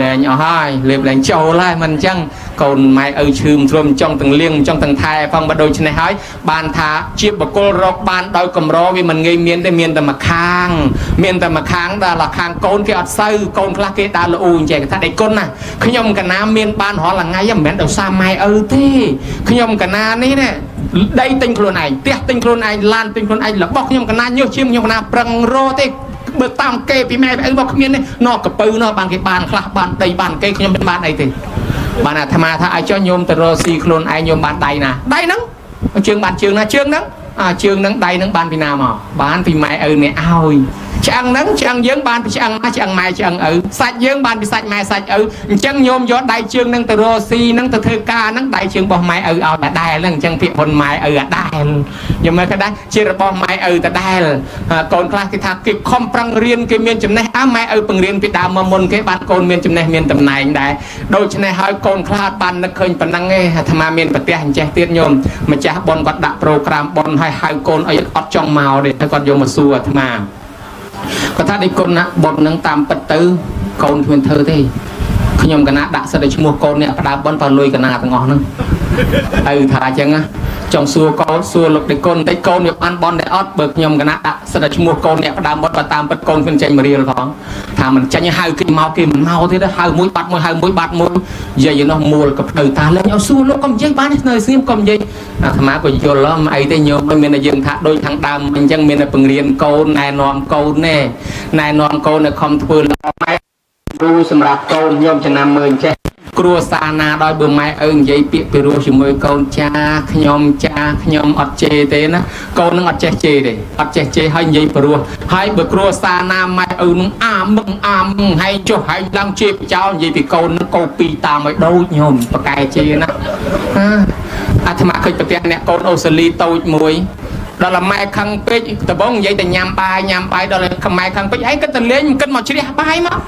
លែងអស់ហើយលេបលែងចូលហើយមិនអញ្ចឹងកូនម៉ែឪឈឺមទ្រមចង់ទាំងលៀងចង់ទាំងថែផងបើដូច្នេះហើយបានថាជាបុគ្គលរកបានដោយកម្រវាមិនងាយមានទេមានតែម្ខាងដល់ខាងកូនគេអត់សូវកូនខ្លះគេដើរលូអញ្ចឹងថាដេកគុណណាខ្ញុំកណាមានបានរាល់ថ្ងៃមិនមែនដោយសារម៉ែឪទេខ្ញុំកណានេះណាដីទិញខ្លួនឯងផ្ទះទិញខ្លួនឯងឡានទិញខ្លួនឯងរបស់ខ្ញុំកណាញើសជាងខ្ញុំកណាប្រឹងរកទេបើតាមគេពីម៉ែឪមកគ្មាននេះណកកពៅណបានគេបានខ្លះបានដីបានគេខ្ញុំមិនបានអីទេបានអាត្មាថាឲ្យចុះញោមទៅរកស៊ីខ្លួនឯងញោមបានដៃណាដៃហ្នឹងជើងបានជើងណាជើងហ្នឹងជើងហ្នឹងដៃហ្នឹងបានពីណាមកបានពីម៉ែឪនេះឲ្យឆ្អឹងហ្នឹងឆ្អឹងយើងបានពីឆ្អឹងណាឆ្អឹងម៉ែឆ្អឹងឪសាច់យើងបានពីសាច់ម៉ែសាច់ឪអញ្ចឹងញោមយកដៃជើងហ្នឹងទៅរកស៊ីហ្នឹងទៅធ្វើការហ្នឹងដៃជើងរបស់ម៉ែឪឲ្យដដែលហ្នឹងអញ្ចឹងពាក្យពុនម៉ែឪដដែលញោមមើលក៏ដែរជារបស់ម៉ែឪដដែលកូនខ្លះគេថាគេខំប្រឹងរៀនគេមានចំណេះម៉ែឪបង្រៀនពីដើមមកមុនគេបានកូនមានចំណេះមានតំណែងដែរដូច្នេះហើយកូនខ្លះបាននឹកឃើញប៉ុណ្ណឹងឯងអាត្មាមានប្រទេសអញ្ចេះទៀតញោមម្ចាស់ប៉ុនគាត់ដាក់ប្រូក្រាមប៉ុនឲ្យហៅកូនអីអត់ចង់មកទេគាត់យកមកសួរអាត្មាគាត់ថាដេកគុណណាបុតនឹងតាមពិតទៅកូនគ្មានធ្វើទេខ្ញុំកណាដាក់សិតឲ្យឈ្មោះកូនអ្នកផ្ដើមបុនបើលុយកណាទាំងអស់ហ្នឹងឪថាអញ្ចឹងចង់សួរកូនសួរលោកដេកគុណតិចកូនវាបានបនតែអត់បើខ្ញុំកណាដាក់សិតឲ្យឈ្មោះកូនអ្នកផ្ដើមបុនបើតាមពិតកូនគ្មានចេញមករៀលផងថាមិនចាញ់ហៅគេមកគេមិនមកទេហៅមួយបាត់មួយហៅមួយបាត់មួយនិយាយនោះមូលក៏ផ្ដៅតាលេងឲ្យសួរលោកកុំនិយាយបាននៅស្ងៀមកុំនិយាយអាត្មាក៏យល់អីទេញោមមិនមានតែយើងថាដូចខាងដើមអញ្ចឹងមានតែបង្រៀនកូនណែនាំកូនណែនាំកូននៅខំធ្វើល្អម៉ែគ្រូសម្រាប់កូនញោមចំណាំមើលចេះគ្រួសារណាដោយបើម៉ែឪនិយាយពាក្យពីរោះជាមួយកូនចាខ្ញុំអត់ជេរទេណាកូននឹងអត់ចេះជេរទេអត់ចេះជេរហើយនិយាយពីរោះហើយបើគ្រួសារណាម៉ែឪនឹងអាមឹងហើយចុះហើយឡើងជេរបចោលនិយាយពីកូននឹងកោពីតាមឲ្យដូចញោមបកែជេរណាអាត្មាឃើញប្រទេសអ្នកកូនអូស្ត្រាលីតូចមួយដល់ម៉ែខឹងពេកដំបងនិយាយតែញ៉ាំបាយដល់ម៉ែខឹងពេកឯងគិតតែលេងគិតមកជ្រះបាយមក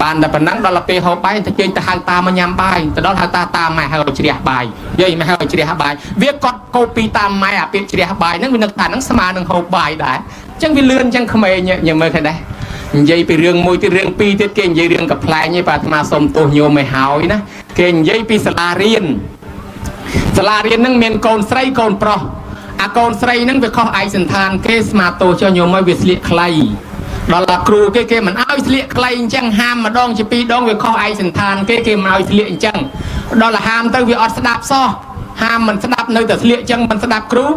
បានតែប៉ុណ្ណឹងដល់ពេលហូបបាយទៅជើញទៅហៅតាមកញ៉ាំបាយទៅដល់ហៅតាម៉ែហៅជ្រះបាយយាយម៉ែហៅជ្រះបាយវាគាត់កោពីតាមម៉ែអាពេលជ្រះបាយហ្នឹងវានឹកថាហ្នឹងស្មើនឹងហូបបាយដែរអញ្ចឹងវាលឿនអញ្ចឹងក្មេងញ៉ាំមើលឃើញដែរនិយាយពីរឿងមួយទៀតរឿងពីរទៀតគេនិយាយរឿងកំ pl ែងឯងបាទអាត្មាសុំទោសញោមឲ្យហើយណាគេនិយាយពីសាលារៀនហ្នឹងមានកូនស្រីកូនប្រុសអាកូនស្រីហ្នឹងវាខុសឯកសន្តានគេស្មាទោសចុះញោមឲ្យវាស្លៀកខ្លីដល់តែគ្រូគេមិនឲ្យស្លៀកខ្លីអញ្ចឹងហាមម្ដងជាពីរដងវាខុសឯកសន្តានគេមិនឲ្យស្លៀកអញ្ចឹងដល់តែហាមទៅវាអត់ស្ដាប់សោះហាមមិនស្ដាប់នៅតែស្លៀកអញ្ចឹងមិនស្ដាប់គ្រូ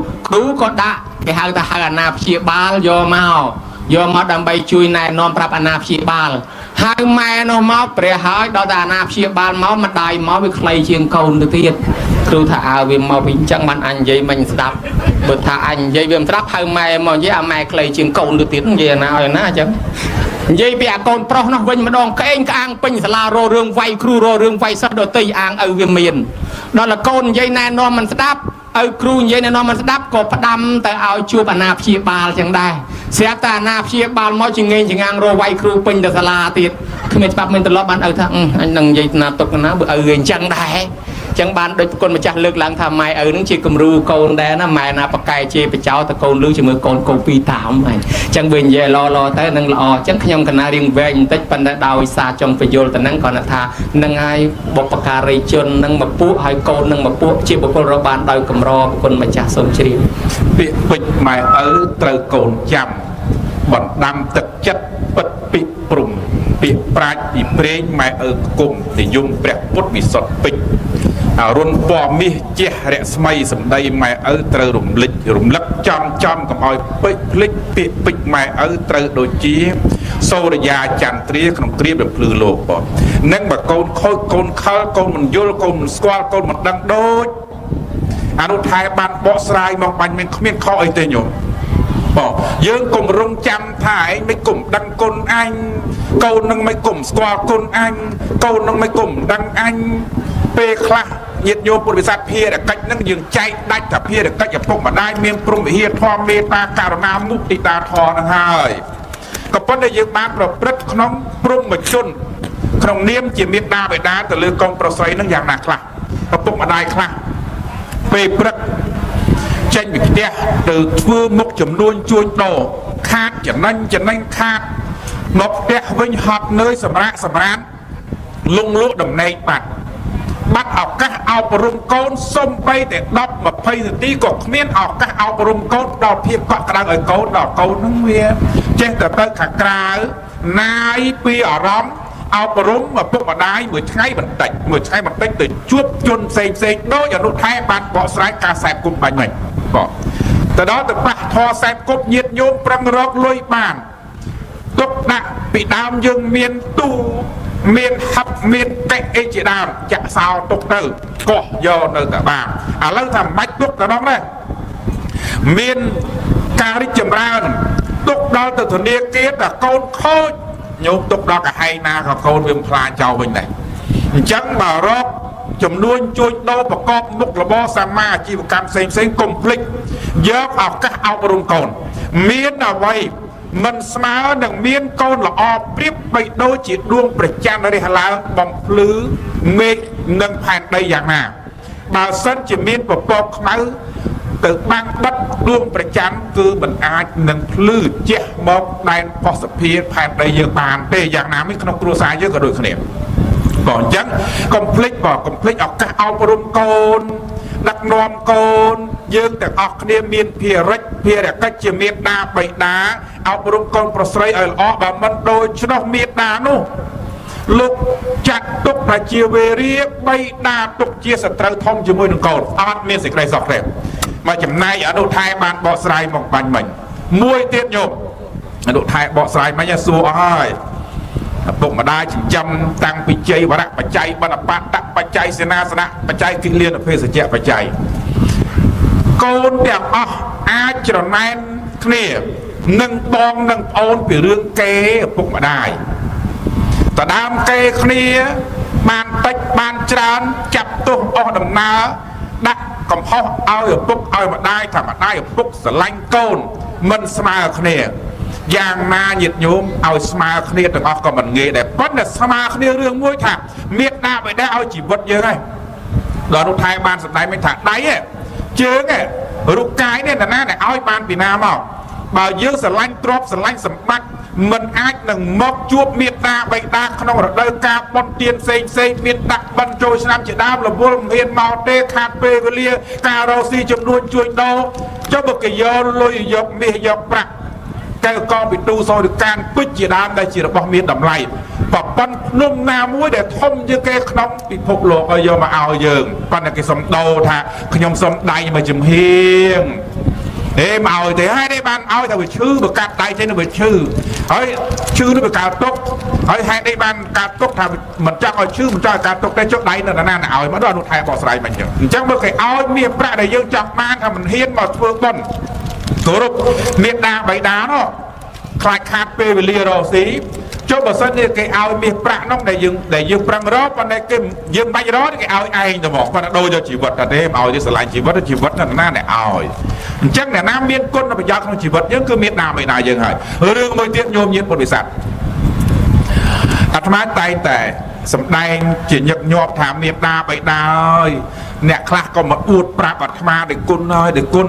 ក៏ដាក់គេហៅថាហៅអាណាព្យាបាលយកមកដើម្បីជួយណែនាំប្រាប់អាណាព្យាបាលហៅម៉ែនោះមកព្រះហើយដល់តែអាណាព្យាបាលមកម្ដាយមកវាខ្លីជាងកូនទៅទៀតគ្រូថាវាមកវិញអញ្ចឹងបានអញនិយាយមិនស្ដាប់បើថាអញនិយាយវាមិនស្ដាប់ហៅម៉ែមកនិយាយអាម៉ែខ្លីជាងកូនទៅទៀតនិយាយណាឲ្យណាអញ្ចឹងនិយាយពីអាកូនប្រុសនោះវិញម្ដងក្អេងក្អាងពេញសាលារករឿងវាយគ្រូរករឿងវាយសិស្សដទៃអាងឪវាមានដល់តែកូននិយាយណែនាំមិនស្ដាប់ឪគ្រូនិយាយណែនាំមិនស្ដាប់ក៏ផ្ដាំទៅឲ្យជួបអាណាព្យាបាលចឹងដែរស្រាប់តែអាណាព្យាបាលមកចងេងចងាងរកវាយគ្រូពេញទៅសាលាទៀតគ្មានច្បាប់មានត្រឡប់បានឪថាអញនឹងនិយាយណាទុកណាបើឪវាអញ្ចឹងដែរចឹងបានដូចគុណម្ចាស់លើកឡើងថាម៉ែឪនឹងជាគំរូកូនដែរណាម៉ែណាបកែជេរបចោតកូនលឺជាមួយកូនកូពីតាមហ្នឹងចឹងវានិយាយឡទៅនឹងល្អចឹងខ្ញុំកណារៀងវែងបន្តិចប៉ុន្តែដោយសារចង់បញ្យល់ទៅហ្នឹងគាត់ថានឹងហើយបុព្វការីជននឹងមកពួកហើយកូននឹងមកពួកជាបុគ្គលរកបានដោយកម្រគុណម្ចាស់សូមជ្រាបពាក្យពេចម៉ែឪត្រូវកូនចាំបណ្ដាំទឹកចិត្តពិតពីព្រំពាក្យប្រាជ្ញពីព្រេងម៉ែឪគុំនិយមព្រះពុទ្ធវិសុទ្ធពេជ្ររុនពណ៌មាសជះរស្មីសម្ដីម៉ែឪត្រូវរំលឹកចំកុំឲ្យពេចភ្លេចពាក្យពេចម៉ែឪត្រូវដូចជាសូរិយាចន្ទ្រាក្នុងគ្រាបរំភ្លឺលោកបងនឹងបើកូនខូចកូនខលកូនមិនយល់កូនមិនស្គាល់កូនមិនដឹងដូចអនុថែបានបកស្រាយមកបាញ់មានគ្មានខុសអីទេញោមបងយើងកុំរងចាំថាឯងមិនគុំដឹងគុណអញកូននឹងមិនគុំស្គាល់គុណអញកូននឹងមិនគុំដឹងអញពេលខ្លះញាតិញោមពុទ្ធបរិស័ទភារកិច្ចនឹងយើងចែកដាច់ថាភារកិច្ចឪពុកម្ដាយមានព្រំវិហារធម៌មេត្តាករុណាមុទិតាធម៌នឹងហើយក៏ប៉ុន្តែយើងបានប្រព្រឹត្តក្នុងព្រំជនក្នុងនាមជាមេត្តាបិតាទៅលើកូនប្រុសស្រីនឹងយ៉ាងណាខ្លះឪពុកម្ដាយខ្លះពេលព្រឹក ចេញពីផ្ទះទៅធ្វើមុខចំនួនជួញដោខាតចំណេញខាតមកផ្ទះវិញហត់នឿយសម្រានលងលក់ដំណេកបាត់ឱកាសអប់រំកូនសុំបីតែ10 20នាទីក៏គ្មានឱកាសអប់រំកូនដល់ភាពកក់ក្ដៅឲ្យកូនដល់កូនហ្នឹងវាចេះតែទៅខាងក្រៅណាយពីអារម្មណ៍អប់រំឪពុកម្ដាយមួយថ្ងៃបន្តិចទៅជួបជនផ្សេងដូចអនុថែបានបកស្រាយការសែបគុំបាញ់មិញបងទៅដល់ទៅប៉ះធរសែបគុំញាតញោមប្រឹងរកលុយបានទុកដាក់ពីដើមយើងមានទូមានហាប់មានកេះអីជាដើមចាក់សោទុកទៅកោះយកនៅតែបានឥឡូវថាមិនបាច់ទុកទៅដល់ណាមានការរីកចម្រើនទុកដល់ទៅធនាគារតែកូនខូចញោមទុកដល់កាហែងណាក៏កូនវាមិនផ្លាចោលវិញដែរអញ្ចឹងបើរកចំនួនជួយដោប្រកបមុខរបរសមាអាជីវកម្មផ្សេងកុំភ្លេចយកឱកាសអប់រំកូនមានអ្វីមិនស្មើនឹងមានកូនល្អប្រៀបបីដូចជាដួងព្រះច័ន្ទរះឡើងបំភ្លឺមេឃនិងផែនដីយ៉ាងណាបើសិនជាមានពពកខ្មៅទៅបាំងបិទដួងព្រះច័ន្ទគឺមិនអាចនឹងភ្លឺជះមកដែនផុសភាផែនដីយើងបានទេយ៉ាងណាមិនក្នុងគ្រួសារយើងក៏ដូចគ្នាបងអញ្ចឹងកុំភ្លេចឱកាសអប់រំកូនដឹកនាំកូនយើងទាំងអស់គ្នាមានភារកិច្ចជាមេត្តាបិតាអប់រំកូនប្រុសស្រីឲ្យល្អបើមិនដូច្នោះមេត្តានោះលោកចាត់ទុកប្រជាវេរាបិតាទុកជាសត្រូវធំជាមួយនឹងកូនអត់មានសេចក្តីសុខទេមកចំណែកអនុថែបានបកស្រាយមកបាញ់មិញមួយទៀតញោមអនុថែបកស្រាយមិញសួរអស់ហើយឪពុកម្ដាយចិញ្ចឹមតាំងពីជ័យវរៈបច្ច័យបណ្ឌបតបច្ច័យសេនាសនៈបច្ច័យគិលានភេសជ្ជៈបច្ច័យកូនទាំងអស់អាចច្រណែនគ្នានឹងបងនឹងប្អូនពីរឿងគេឪពុកម្ដាយតដើមគេគ្នាបានតិចបានច្រើនចាប់ទោសអស់ដំណើរដាក់កំហុសឲ្យឪពុកឲ្យម្ដាយថាម្ដាយឪពុកស្រឡាញ់កូនមិនស្មើគ្នាយ៉ាងណាញាតិញោមឲ្យស្មើគ្នាទាំងអស់ក៏មិនងាយដែរប៉ុន្តែស្មើគ្នារឿងមួយថាមេត្តាបិតាឲ្យជីវិតយើងហើយដល់នោះថែបានសម្ដែងមិនថាដៃទេជើងទេរូបកាយនេះណាដែលឲ្យបានពីណាមកបើយើងស្រឡាញ់ទ្រព្យស្រឡាញ់សម្បត្តិមិនអាចនឹងមកជួបមេត្តាបិតាក្នុងរដូវកាលបុណ្យទានផ្សេងមានដាក់បិណ្ឌចូលឆ្នាំជាដើមរវល់មិនហ៊ានមកទេខាតពេលវេលាការរកស៊ីចំនួនជួយដោចុះបើគេយកលុយយកមាសយកប្រាក់កែកងពីទូសោរិកានពេជ្រជាដើមដែលជារបស់មានតម្លៃប្រព័ន្ធភ្នំណាមួយដែលធំជាងគេក្នុងពិភពលោកឲ្យយកមកឲ្យយើងប៉ុន្តែគេសំដោថាខ្ញុំសុំដៃមកចំហៀងមកឲ្យទេហើយទេបានឲ្យតែវាឈឺបើកាត់ដៃចេញទៅវាឈឺហើយឈឺនោះវាកើតទុកហើយហេតុអីបានកើតទុកថាមិនចង់ឲ្យឈឺមិនចង់ឲ្យកើតទុកទេចុះដៃនៅណាឲ្យមកដល់នោះថែបកស្រាយមិនចឹងអញ្ចឹងបើគេឲ្យមានប្រាក់ដែលយើងចង់បានថាមិនហ៊ានមកធ្វើបុណ្យគោរពមេត្តាបិតានោះខ្លាចខាតពេលវេលារកស៊ីចុះបើសិនជាគេឲ្យមាសប្រាក់នោះដែលយើងប្រឹងរកប៉ុន្តែគេយើងបាច់រកគេឲ្យឯងទៅមកប៉ុន្តែដូរយកជីវិតតែទេមកឲ្យយើងស្រឡាញ់ជីវិតណាដែលឲ្យអញ្ចឹងអ្នកណាមានគុណប្រយោជន៍ក្នុងជីវិតយើងគឺមេត្តាបិតាយើងហើយរឿងមួយទៀតញោមញាតិពុទ្ធបរិស័ទអាត្មាតែងតែសម្ដែងជាញឹកញាប់ថាមេត្តាបិតាអើយអ្នកខ្លះក៏មកអួតប្រាប់អាត្មាដោយគុណហើយដោយគុណ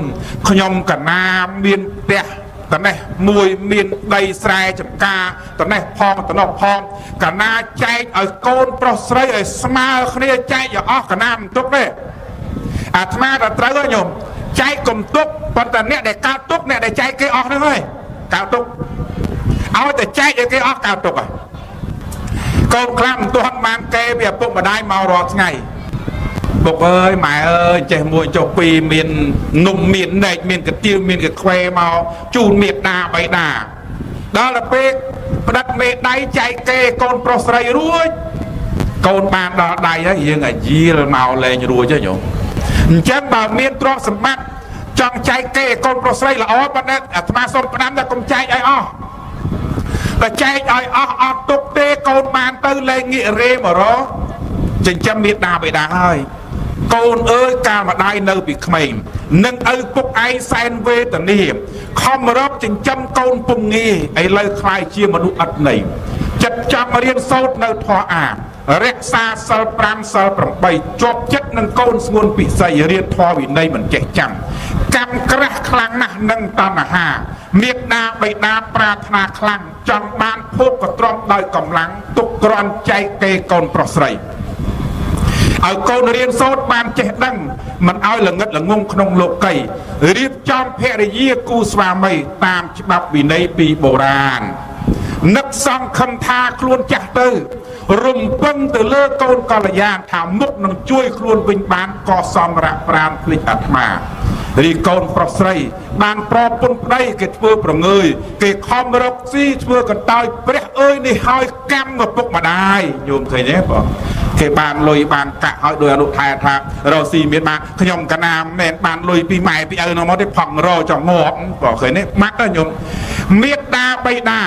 ខ្ញុំកណាមានផ្ទះតនេះមួយមានដីស្រែចម្ការតនេះផងតនោះផងកណាចែកឲ្យកូនប្រុសស្រីឲ្យស្មើគ្នាចែកឲ្យអស់កណាមិនទុកទេអាត្មាក៏ត្រូវហើយញោមចែកកុំទុកប៉ុន្តែអ្នកដែលកើតទុកអ្នកដែលចែកគេអស់ហ្នឹងហើយកើតទុកឲ្យតែចែកឲ្យគេអស់កើតទុកហើយកូនខ្លះមិនទាន់បានគេពីឪពុកម្ដាយមករាល់ថ្ងៃពុកអើយម៉ែអើយចេះមួយចុះពីរមាននំមានណែកមានកទៀវមានកខ្វែមកជូនមេត្តាបិតាដល់ទៅពេលផ្ដិតមេដៃចែកគេកូនប្រុសស្រីរួចកូនបានដល់ដៃហើយយើងអាយាលមកលែងរួចទេញោមអញ្ចឹងបើមានទ្រព្យសម្បត្តិចង់ចែកគេកូនប្រុសស្រីល្អប៉ុន្តែអាត្មាសូមផ្ដាំតែកុំចែកឲ្យអស់តែចែកឲ្យអស់អត់ទុកទេកូនបានទៅលែងងាករេមករកចិញ្ចឹមមេត្តាបិតាហើយកូនអើយកាលម្ដាយនៅពីក្មេងនឹងឪពុកឯងសែនវេទនាខំរកចិញ្ចឹមកូនពុំងាយឥឡូវខ្លាយជាមនុស្សអត់ន័យចិត្តចាំរៀនសូត្រនៅធម៌អារក្សាសិល5សិល8ជាប់ចិត្តនឹងកូនស្ងួនពិសីរៀនធម៌វិន័យមិនចេះចាំក កម្មក្រាស់ខ្លាំងណាស់នឹងតណ្ហាមេត្តាបិតាប្រាថ្នាខ្លាំងចង់បានភពក៏ទ្រាំដោយកម្លាំងទុកក្រាន់ចែកគេកូនប្រុសស្រីឲ្យកូនរៀនសូត្របានចេះដឹងមិនឲ្យល្ងឹតល្ងងក្នុងលោកីរៀបចំភរិយាគូស្វាមីតាមច្បាប់វិន័យពីបុរាណនឹកសង្ឃឹមថាខ្លួនចាស់ទៅរំពឹងទៅលើកូនកល្យានថាមុខនឹងជួយខ្លួនវិញបានក៏សម្រាប់ប្រានភ្លេចអាត្មារីកូនប្រុសស្រីបានប្រពន្ធប្តីគេធ្វើប្រងើយគេខំរកស៊ីធ្វើកន្តើយព្រះអើយនេះហើយកម្មឪពុកម្ដាយញោមឃើញទេបងគេបានលុយបានកាក់ឲ្យដោយអនុថែថារកស៊ីមានបានខ្ញុំកណាមមែនបានលុយពីម៉ែពីឪនោះមកទេផឹករចង់ងាប់បងឃើញទេម៉ាត់ទៅញោមមេត្តាបិតា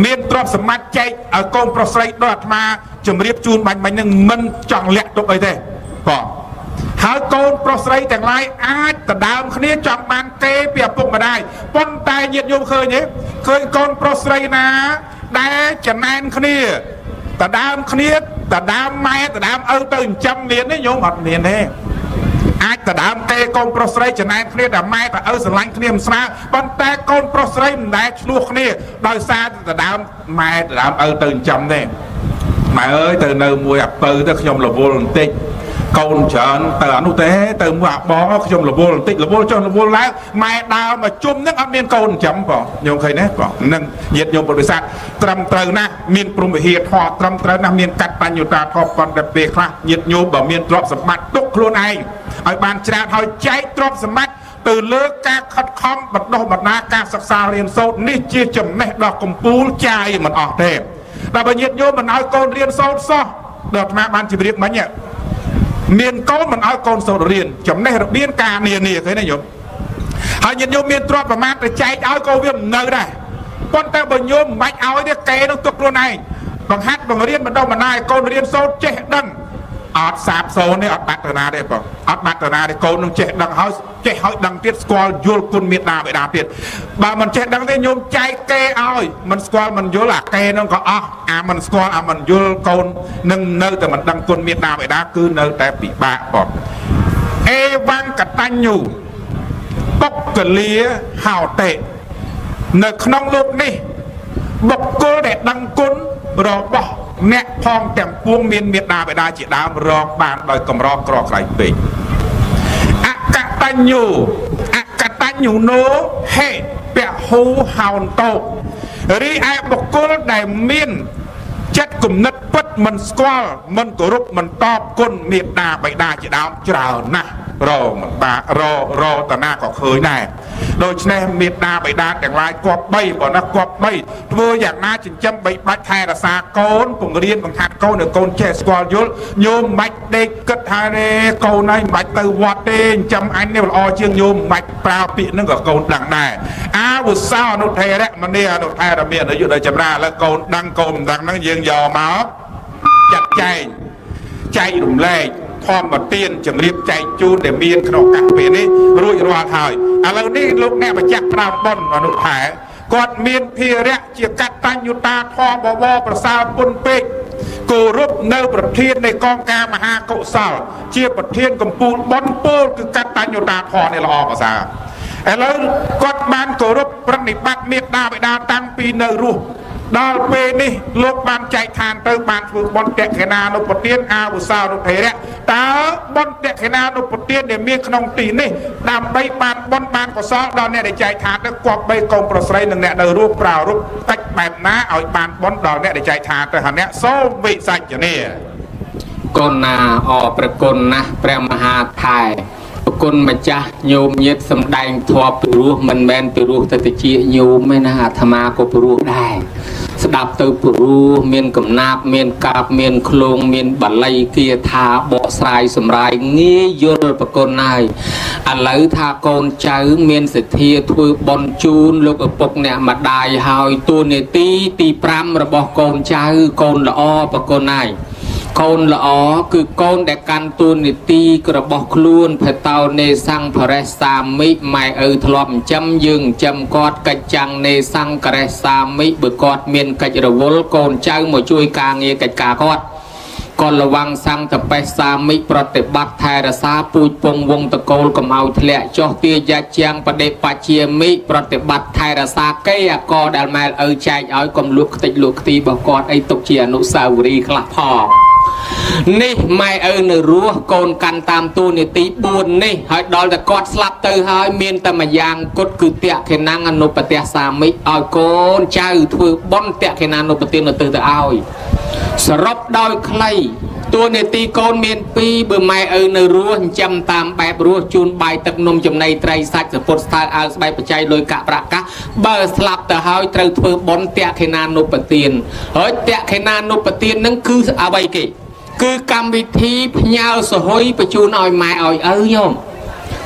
មានទ្រព្យសម្បត្តិចែកឲ្យកូនប្រុសស្រីដល់អាត្មាជម្រាបជូនបាញ់នឹងមិនចង់លាក់ទុកអីទេបងហើយកូនប្រុសស្រីទាំងឡាយអាចដណ្ដើមគ្នាចង់បានគេពីឪពុកម្ដាយប៉ុន្តែញាតិញោមឃើញទេឃើញកូនប្រុសស្រីណាដែលចំណែនគ្នាដណ្ដើមគ្នាដណ្ដើមម៉ែដណ្ដើមឪទៅចិញ្ចឹមមានទេញោមអត់មានទេអាចដណ្ដើមគេកូនប្រុសស្រីចំណែនគ្នាតែម៉ែតែឪស្រឡាញ់គ្នាមិនស្មើប៉ុន្តែកូនប្រុសស្រីមិនដែលឆ្លោះគ្នាដោយសារដណ្ដើមម៉ែដណ្ដើមឪទៅចិញ្ចឹមទេម៉ែអើយទៅនៅមួយអាពៅទៅខ្ញុំរវល់បន្តិចកូនច្រើនទៅអានោះទេទៅមួយអាបងខ្ញុំរវល់បន្តិចរវល់ចុះរវល់ឡើងម៉ែដើរមកជុំនឹងអត់មានកូនចិញ្ចឹមបងញោមឃើញទេបងនឹងញាតិញោមពុទ្ធបរិស័ទត្រឹមត្រូវណាស់មានព្រមវិហារធម៌ត្រឹមត្រូវណាស់មានកតញ្ញូតាធម៌ប៉ុន្តែពេលខ្លះញាតិញោមបើមានទ្រព្យសម្បត្តិទុកខ្លួនឯងឲ្យបានច្រើនហើយចែកទ្រព្យសម្បត្តិទៅលើការខិតខំបណ្ដុះបណ្ដាការសិក្សារៀនសូត្រនេះជាចំណេះដ៏កំពូលចាយមិនអស់ទេតែបើញាតិញោមមិនឲ្យកូនរៀនសូត្រសោះដល់អាត្មាបានជម្រាបមិញមានកូនមិនឲ្យកូនសូត្ររៀនចំណេះរបៀងការនានាឃើញទេញោមហើយញាតិញោមមានទ្រព្យប្រមាណទៅចែកឲ្យក៏វាមិននៅដែរប៉ុន្តែបើញោមមិនបាច់ឲ្យទេគេនឹងទុកខ្លួនឯងបង្ហាត់បង្រៀនបណ្ដុះបណ្ដាលឲ្យកូនរៀនសូត្រចេះដឹងអត់សាបសូន្យទេអត់បាត់តាណាទេបងអត់បាត់តាណាទេកូននឹងចេះដឹងហើយចេះឲ្យដឹងទៀតស្គាល់យល់គុណមេត្តាបិតាទៀតបើមិនចេះដឹងទេញោមចែកគេឲ្យមិនស្គាល់មិនយល់អាគេនឹងក៏អស់អាមិនស្គាល់អាមិនយល់កូននឹងនៅតែមិនដឹងគុណមេត្តាបិតាគឺនៅតែពិបាកបងអេវ៉ាំងកតញ្ញូបុគ្គលាហោតេនៅក្នុងលោកនេះបុគ្គលដែលដឹងគុណរបស់អ្នកផងទាំងពួងមានមេត្តាបិតាជាដើមរកបានដោយកម្រក្រក្រៃពេកអកតញ្ញូណូហេពហូហោនតោរីឯបុគ្គលដែលមានចិត្តគំនិតពិតមិនស្គាល់មិនគោរពមិនតបគុណមេត្តាបិតាជាដើមច្រើនណាស់រមិនបារតាណាក៏ឃើញដែរដូច្នេះមេត្តាបិតាទាំងឡាយគប្បីប៉ុណ្ណាគប្បីធ្វើយ៉ាងណាចិញ្ចឹមបីបាច់ថែរក្សាកូនពង្រៀនបង្ហាត់កូនឲ្យកូនចេះស្គាល់យល់ញោមមិនបាច់ដេកគិតថាទេកូនហើយមិនបាច់ទៅវត្តទេចិញ្ចឹមអញនេះល្អជាងញោមមិនបាច់ប្រើពាក្យហ្នឹងក៏កូនដឹងដែរអាវុសោអនុថេរៈមនីអនុថេរមានអាយុដល់ចម្រើនឥឡូវកូនដឹងកូនមិនដឹងហ្នឹងយើងយកមកចាត់ចែងចែករំលែកធម្មទានជំរាបចែកជូនដែលមានក្នុងកាសពេលនេះរួចរាល់ហើយឥឡូវនេះលោកអ្នកម្ចាស់ប្រាំបុណ្យអនុថែគាត់មានភារៈជាកតញ្ញូតាធម៌បវរប្រសើរពុនពេកគោរពនៅប្រធាននៃកងការមហាកុសលជាប្រធានកម្ពុជាបុណ្យពលគឺកតញ្ញូតាធម៌នេះល្អប្រសើរឥឡូវគាត់បានគោរពប្រណិប័តមេត្តាបិតាតាំងពីនៅរស់ដល់ពេលនេះលោកបានចែកឋានទៅបានធ្វើបុណ្យតក្កិណានុពទានអាវុសោនុថេរៈតើបុណ្យតក្កិណានុពទានដែលមានក្នុងទីនេះដើម្បីបានបុណ្យបានកុសលដល់អ្នកដែលចែកឋានទៅគប្បីកូនប្រុសស្រីនិងអ្នកនៅរស់ប្រារព្ធតិចបែបណាឲ្យបានបុណ្យដល់អ្នកដែលចែកឋានទៅហើយអ្នកសូមវិសាចនាកូនណាអប្រគុណណាស់ព្រះមហាថែប្រគុណម្ចាស់ញោមញាតសំដែងធម៌ពីរោះមិនមែនពីរោះទៅតិចញោមឯណាអាត្មាក៏ពីរោះដែរស្ដាប់ទៅពីរោះមានកំណាប់មានកាបមានឃ្លោងមានបាលីគាថាបកស្រាយសម្រាយងាយយល់ប្រគុណហើយឥឡូវថាកូនចៅមានសទ្ធាធ្វើបន់ជូនលោកឪពុកអ្នកម្ដាយហើយតួនាទីទី5របស់កូនចៅកូនល្អប្រគុណហើយកូនល្អគឺកូនដែលកាន់តួនាទីរបស់ខ្លួនភតោនេសង្ភរេសាមិម៉ែឪធ្លាប់ចិញ្ចឹមយើងចិញ្ចឹមគាត់កិច្ចចាំងនេសង្ករេសាមិបើគាត់មានកិច្ចរវល់កូនចៅមកជួយការងារកិច្ចការគាត់ còn là vang sang tập bè xa mỹประติบัติ thai ra xa pui pong vong tờ côn cầm áo thẹn cho tia gia trangประเดปาเชียmỹ ประติบัติ thai ra xa cây à co đàn mèo ở chạy áo cầm luộc tịch luộc tì bảo con ấy tục chia nụ sao ri khla phòนี่ไม่เนื้อรัวโกนกันตามตัวนี่ตีบุญนี่ให้ดอลแต่กอดสลับตือให้เมียนแต่มายางกดคือเตะเขนังอนุปเตสามิเอาโกนเจ้าถือบอนเตะเขนังอนุปเตนตือแต่เอาสรบดอยใครตัวนี่ตีโกนเมียนปีเบื่อไม่เนื้อรัวจำตามแบบรัวจูนใบตักนมจำในไตรสัจสปอร์ตสตาร์เอาใบปัจจัยโดยกะประกะเบอร์สลับแต่ให้ตือถือบอนเตะเขนังอนุปเตนเฮ้ยเตะเขนังอนุปเตนนั่นคืออะไรกี่คือกรรมวิธีพญาสหอยประจูนอ่อยไม้อ่อยโยม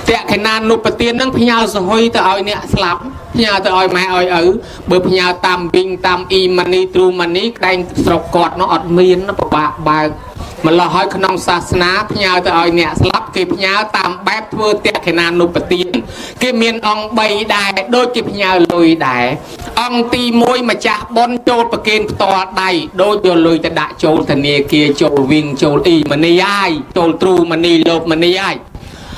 แต่ขนาดนุปเตียนนั่งพญาสหอยแต่อ่อยเนี่ยสลับพญาแต่อ่อยไม้อ่อยเบอร์พญาตามบิงตามอีมันนี่ตรูมันนี่แดงสกกอดน้องอดเมียนนะปะบะบามันละหอยขนมศาสนาพญาแต่อ่อยเนี่ยสลับกี่พญาตามแบบเพื่อแต่ขนาดนุปเตียนกี่เมียนองใบได้โดยกี่พญาลอยได้องตีมวยมาจากบนโจลประเกณฑ์ต่อได้โดยโยเลยจะด่าโจลทะเนียเกียโจลวิ่งโจลอีมันนี่ย่ายโจลตรูมันนี่ลบมันนี่ย่าย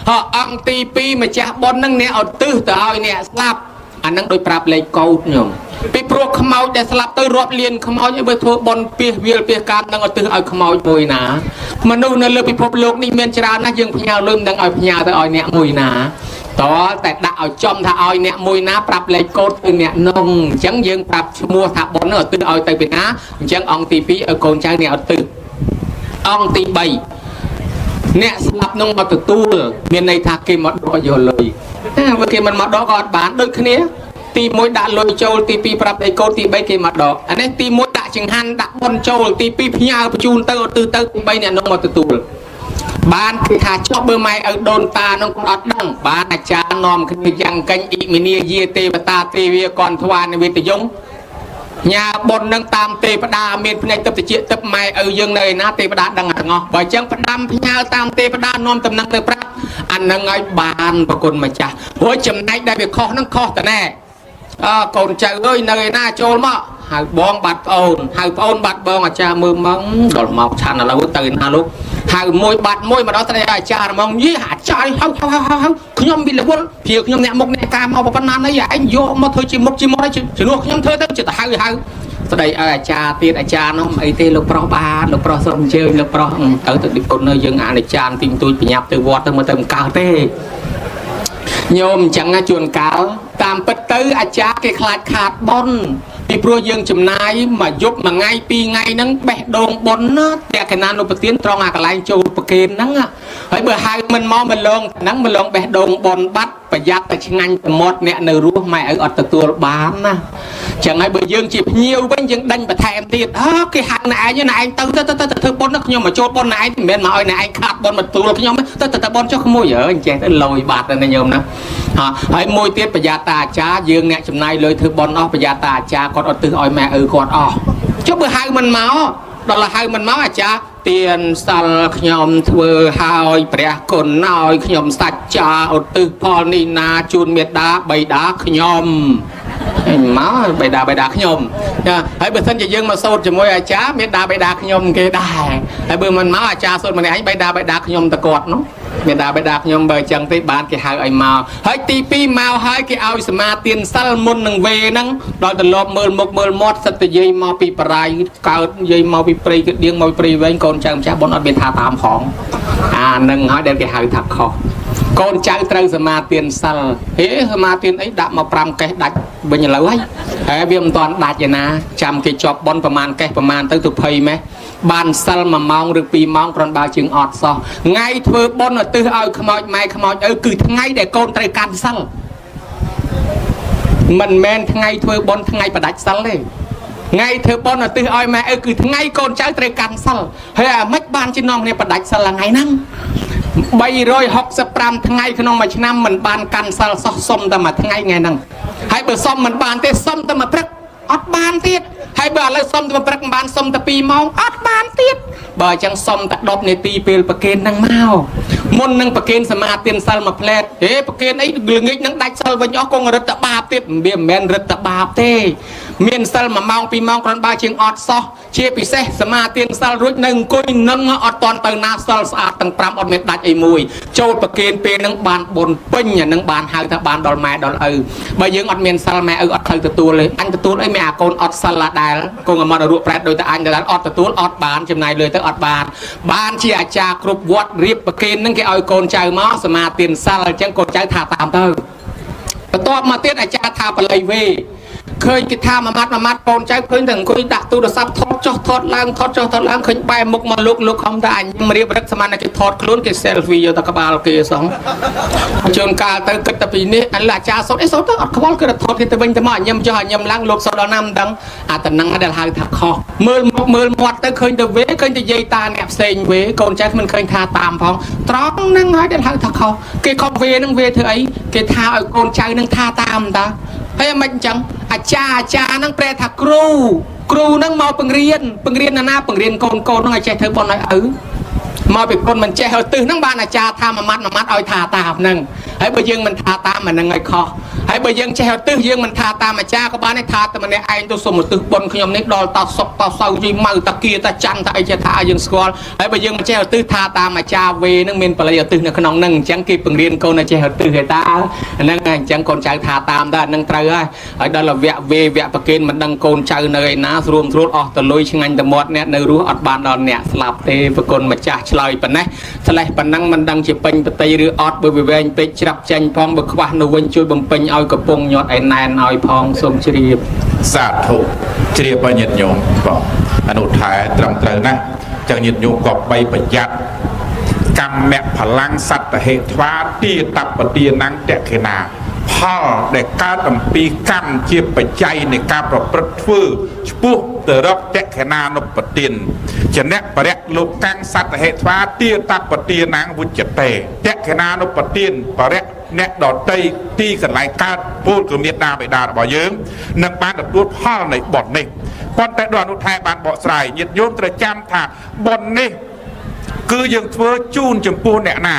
ฮะองตีปีมาจากบนนั่งเนี่ยเอาตื้อแต่เอาเนี่ยสลับอันนั้นโดยปรับเลยเกาหน่งไปปลวกขมเอาแต่สลับตื้อรอบเลียนขมเอาอย่างไปทั่วบนเปียเวียเปียการนั่งเอาตื้อเอาขมเอามวยหนามนุษย์นั่นเลยไปพบโลกนี่เมียนจรานะยังพญาลืมดังเอาพญาแต่เอาเนี่ยมวยหนาต่อแต่ด่าเอาจอมถ้าเอาเนี่ยมวยน้าปรับเลยโกดตัวเนี่ยนงจังยังปรับมัวถ้าบนเนอตื้อเอาไปเป็นน้าจังองตีปีเอาโกนใจเนี่ยเอาตื้อองตีใบเนี่ยสลับน้องมาตัวเมียนในทาเกมมัดดอกอยู่เลยเมื่อกี้มันมัดดอกก่อนบ้านโดยคืนนี้ตีมวยด่าลอยโจลตีปีปรับไอโกตีใบเกมมัดดอกอันนี้ตีมวยด่าจิงหันด่าบอลโจลตีปีพญาประจูนเตอร์ตื้อเตอร์ใบเนี่ยน้องมาตัวบ้านคือขาชอบเบอร์ไม้โดนตาน้องกอดดังบ้านอาจารย์นอมคือยังกันอีมิเนียเยเตปตาเตวีกรทวานในเวทยงnhà bồn nâng tam tê bát đa miền này tập tự tập mày ở dương này na tê bát đa đằng ngọ bởi chẳng bát đam nhà tam tê bát đa non tầm năng tê bát anh nâng ai bàn và con mà cha hối chấm này đại việc khó nâng khó tận nè còn trời ơi nơi na trôi mà hai bong bát ôn bát bong à cha mưa mắng đổ mọc chăn là lâu từ na lúc hai môi mà đó tay cha mong với hạt cha không nhom bị là quân việc nhom nè một nè cam mau bát nan đấy anh vô mà thôi chỉ một đấy chỉ nuốt nhom thôi chỉ hai sau đây cha tiền cha nó ấy tiền lục pro ba lục pro xong chơi lục pro ở từ đỉnh cột nơi dương này cha tìm tôi bị nhập từ vọt từ mà tầm cao tê nhôm chẳng chuồn cáo tam bất tử cha cái khát bonពីព្រោះយើងចំណាយមកយប់មួយថ្ងៃពីរថ្ងៃហ្នឹងបេះដូងប៉ុនណាតែកណានឧបទានត្រង់អាកន្លែងចូលប្រគេនហ្នឹងហើយបើហៅមិនមកមិនលងហ្នឹងមិនលងបេះដូងប៉ុនបាត់ប្រយ័ត្នតែឆ្ងាញ់តែមាត់អ្នកនៅរស់ម៉ែឲ្យអត់ទទួលបានណាចឹងហើយបើយើងជាភ្ញៀវវិញយើងដេញបន្ថែមទៀតគេហៅណែឯងទៅធ្វើប៉ុនណាខ្ញុំមកចូលប៉ុនណែឯងមិនមែនមកឲ្យណែឯងខាត់ប៉ុនមកទួលខ្ញុំទៅប៉ុនចុះក្មួយអើយចេះទៅលយបាត់ទៅញោមណាហើយមួយទៀតប្រយ័ត្នតាអាចារ្យយើងអ្នកចំណាយលុយធ្វើប៉ុនអស់ប្រយ័ត្នតាអាចារ្យគាត់អត់ទិសឲ្យម៉ែគាត់អស់ចុះបើហៅមិនមកដល់ហៅមិនមកអាចារ្យទៀនសាល់ខ្ញុំធ្វើឲ្យព្រះគុណឲ្យខ្ញុំសច្ចាឧទ្ទិសផលនេះណាជូនមេត្តាបិតាខ្ញុំមកបិតាខ្ញុំហើយបើសិនជាយើងមកសូត្រជាមួយអាចារ្យមេត្តាបិតាខ្ញុំគេដែរហើយបើមិនមកអាចារ្យសូត្រម្នាក់ឯងបិតាខ្ញុំទៅគាត់នោះមេត្តាបិតាខ្ញុំបើចឹងទេបានគេហៅឲ្យមកហើយទី2មកហើយគេឲ្យសមាទានសិលមុននឹងវេហ្នឹងដល់ទៅលបមើលមុខមើលមាត់សិតតែយាយមកពីបរាយកើតយាយមកពីព្រៃគឺដៀងមកពីព្រៃវែងកូនចៅម្ចាស់បុណ្យអត់មានថាតាមផងអានឹងហើយដែលគេហៅថាខុសកូនចៅត្រូវសមាទានសិលហេសមាទានអីដាក់មក5កេះដាច់វិញឥឡូវហើយវាមិនតាន់ដាច់ឯណាចាំគេជាប់បុណ្យប្រមាណកេះប្រមាណទៅ20ម៉េះបានសិល1ម៉ោងឬ2ម៉ោងគ្រាន់បើជាងអត់សោះថ្ងៃធ្វើបុណ្យឧទ្ទិសឲ្យខ្មោចម៉ែខ្មោចឪគឺថ្ងៃដែលកូនត្រូវកាន់សិលមិនមែនថ្ងៃធ្វើបុណ្យថ្ងៃបដាច់សិលទេថ្ងៃធ្វើបុណ្យឧទ្ទិសឲ្យម៉ែឪគឺថ្ងៃកូនចៅត្រូវកាន់សិលហើយអាម៉េចបានជានាំគ្នាបដាច់សិលថ្ងៃហ្នឹង365ថ្ងៃក្នុងមួយឆ្នាំមិនបានកាន់សិលសោះសុំតែមួយថ្ងៃហ្នឹងហើយបើសុំមិនបានទេសុំតែមួយព្រឹកអត់បានទៀតហើយបើឥឡូវសុំតែមួយព្រឹកមិនបានសុំតែ2ម៉ោងអត់បានទៀតបើអញ្ចឹងសុំតែ10នាទីពេលប្រគេនហ្នឹងមក មុននឹងប្រគេនសមាទានសិលមួយផ្លែតហេប្រគេនអីល្ងាចនឹងដាច់សិលវិញអស់គង់រឹតបាបទៀតវាមិនមែនរឹតបាបទេមានសិល1ម៉ោង2ម៉ោងគ្រាន់បើជាងអត់សោះជាពិសេសសមាទានសិលរួចនៅអង្គុយនឹងអត់តន់ទៅណាសិលស្អាតទាំង5អត់មានដាច់អីមួយចូលប្រគេនពេលនឹងបានបុណ្យពេញអានឹងបានហៅថាបានដល់ម៉ែដល់ឪបើយើងអត់មានសិលម៉ែឪអត់ត្រូវទទួលទេអញទទួលអីមានអាកូនអត់សិលឡាដែលគង់មករួចប្រែតដោយតែអញដែលអត់ទទួលអត់បានចំណាយលុយទៅអត់បានជាអាចារ្យគ្រប់វត្តរៀបប្រគេននឹងគេឲ្យកូនចៅមកសមាទានសិលអញ្ចឹងកូនចៅថាតាមទៅបន្ទាប់មកទៀតអាចារ្យថាបល័យវេឃើញគេថាមួយម៉ាត់កូនចៅឃើញតែអង្គុយដាក់ទូរស័ព្ទថតចុះថតឡើងថតចុះថតឡើងឃើញបែរមុខមកលោកខំថាអញរៀបរឹកស្មានតែគេថតខ្លួនគេ selfie យកទៅក្បាលគេសោះជួនកាលទៅគិតតែពីនេះអាចារ្យសុតអីសុតទៅអត់ខ្វល់គេទៅថតគេទៅវិញទៅមកញឹមចុះញឹមឡើងលោកសុតដល់ណាមិនដឹងអាតំណឹងដែលហៅថាខុសមើលមុខមើលមាត់ទៅឃើញទៅវេឃើញតែយាយតាអ្នកផ្សេងវេកូនចៅមិនឃើញថាតាមផងត្រង់ហ្នឹងហើយដែលហៅថាខុសគេខុសវេហ្នឹងវេធ្វើអីគេថាឲ្យកូនចៅនឹងថាតាមតាហើយមិនអញ្ចឹងអាចារ្យហ្នឹងប្រែថាគ្រូហ្នឹងមកបង្រៀនណាបង្រៀនកូនហ្នឹងឲ្យចេះធ្វើបុណ្យឲ្យឪមកពីគុណមិនចេះឲ្យទឹះហ្នឹងបានអាចារ្យថាមួយម៉ាត់ឲ្យថាតាមហ្នឹងហើយបើយើងមិនថាតាមអាហ្នឹងឲ្យខុសហើយបើយើងចេះឲ្យទឹះយើងមិនថាតាមអាចារ្យក៏បានដែរថាតែម្នាក់ឯងទៅសុំទៅទឹះបុណ្យខ្ញុំនេះដល់តសុកតសៅយីម៉ៅតាគៀតាច័ន្ទថាអីចេះថាយើងស្គាល់ហើយបើយើងមិនចេះឲ្យទឹះថាតាមអាចារ្យវេហ្នឹងមានបល័យឲ្យទឹះនៅក្នុងហ្នឹងអញ្ចឹងគេបង្រៀនកូនឲ្យចេះឲ្យទឹះឯតាហ្នឹងហើយអញ្ចឹងកូនចៅថាតាមដែរហ្នឹងត្រូវហើយដល់វគ្គវេវគ្គប្រគេនមិនដឹងកូនចៅនៅឯណាស្រួមអស់ទៅលុយឆ្ងាញ់ទៅមាត់អ្នកនៅរស់អត់បានដល់អ្នកស្លាប់ទេប្រគុណម្ចាស់ឆ្លើយប៉ុណ្ណេះឆ្លេះប៉ុណ្ណឹងមិនដឹងជាពេញបតីឬអត់បើវាវែងពេកច្រាប់ចាញ់ផងបើខ្វះនៅវិញជួយបំពេញឲ្យកំពុងញាត់ឯណែនឲ្យផងសូមជ្រាបសាធុជ្រាបឲ្យញាតិញោមបងអនុថែត្រឹមត្រូវណាស់ចឹងញាតិញោមក៏បីប្រយ័ត្នកម្មផលាំងសត្វហេធ្វាទាតបទានងតេខេណាផលដែលកើតអំពីកម្មជាបច្ច័យនៃការប្រព្រឹត្តធ្វើឆ្ពោះទៅរកតេខេណានុបទានចំណៈបរិយលោកកាំងសត្វហេធ្វាទាតបទានងវិជ្ជតេតេខេណានុបទានបរិយអ្នកដតីទីកន្លែងកើតពលគឺមេត្តាបិតារបស់យើងនឹងបានទទួលផលនៃបុណ្យនេះប៉ុន្តែដល់អនុថែបានបកស្រាយញាតិញោមត្រូវចាំថាបុណ្យនេះគឺយើងធ្វើជូនចំពោះអ្នកណា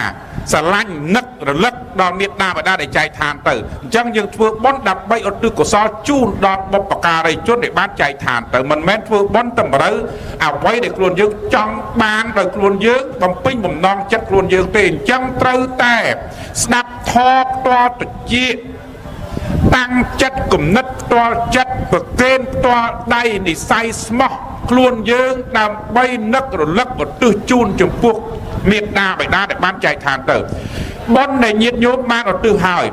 ស្រឡាញ់នឹករលឹកដល់មេត្តាបិតាដែលចែកឋានទៅអញ្ចឹងយើងធ្វើបុណ្យដើម្បីឧទ្ទិសកុសលជូនដល់បុព្វការីជនដែលបានចែកឋានទៅមិនមែនធ្វើបុណ្យតម្រូវអ្វីដែលខ្លួនយើងចង់បានដោយខ្លួនយើងបំពេញបំណងចិត្តខ្លួនយើងទេអញ្ចឹងត្រូវតែស្ដាប់ធម៌ផ្ទាល់តិចតាំងចិត្តគំនិតផ្ទាល់ចិត្តប្រកេនផ្ទាល់ដៃនិស័យស្មោះខ្លួនយើងដើម្បីនឹករលឹកឧទ្ទិសជូនចំពោះមេត្តាបិតាដែលបានចែកឋានទៅបុណ្យដែលញាតិញោមបានឧទ្ទិសហើយ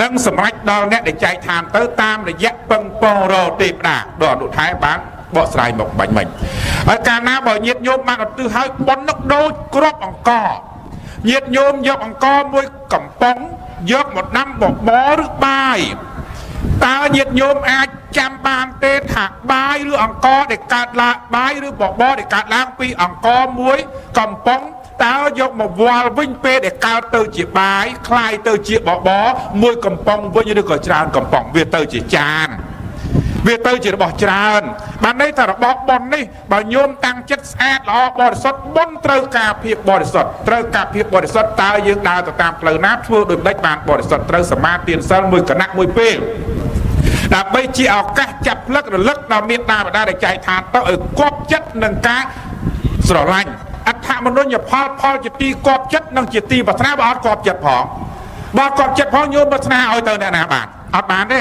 នឹងសម្រេចដល់អ្នកដែលចែកឋានទៅតាមរយៈពឹងពងរទេវតាដល់អនុថែបានបកស្រាយមកបាញ់មិញហើយកាលណាបើញាតិញោមបានឧទ្ទិសហើយបុណ្យនោះដូចគ្រាប់អង្គញាតិញោមយកអង្គមួយកំប៉ុងយកមកដាំបបរឬបាយតើញាតិញោមអាចចាំបានទេថាបាយឬអង្គដែលកើតឡើងបាយឬបបរដែលកើតឡើងពីអង្គមួយកំប៉ុងតើយកមកវាល់វិញពេលដែលកើតទៅជាបាយคล้ายទៅជាបបរមួយកំប៉ុងវិញឬក៏ច្រើនកំប៉ុងវាទៅជាចានវាទៅជារបស់ច្រើនបានន័យថារបស់បុណ្យនេះបើញោមតាំងចិត្តស្អាតល្អបរិសុទ្ធបុណ្យត្រូវការភាពបរិសុទ្ធត្រូវការភាពបរិសុទ្ធតើយើងដើរទៅតាមផ្លូវណាធ្វើដោយម្ដេចបានបរិសុទ្ធត្រូវសមាទានសិលមួយគណៈមួយពេលដើម្បីជាឱកាសចាប់ផ្លឹករលឹកដល់មេត្តាបិតាដែលចែកឋានទៅឲ្យគប់ចិត្តនឹងការស្រឡាញ់អដ្ឋមនុញ្ញផលជាទីគប់ចិត្តនិងជាទីប្រាថ្នាបើអត់គប់ចិត្តផងបើគប់ចិត្តផងញោមប្រាថ្នាឲ្យទៅអ្នកណាបានអត់បានទេ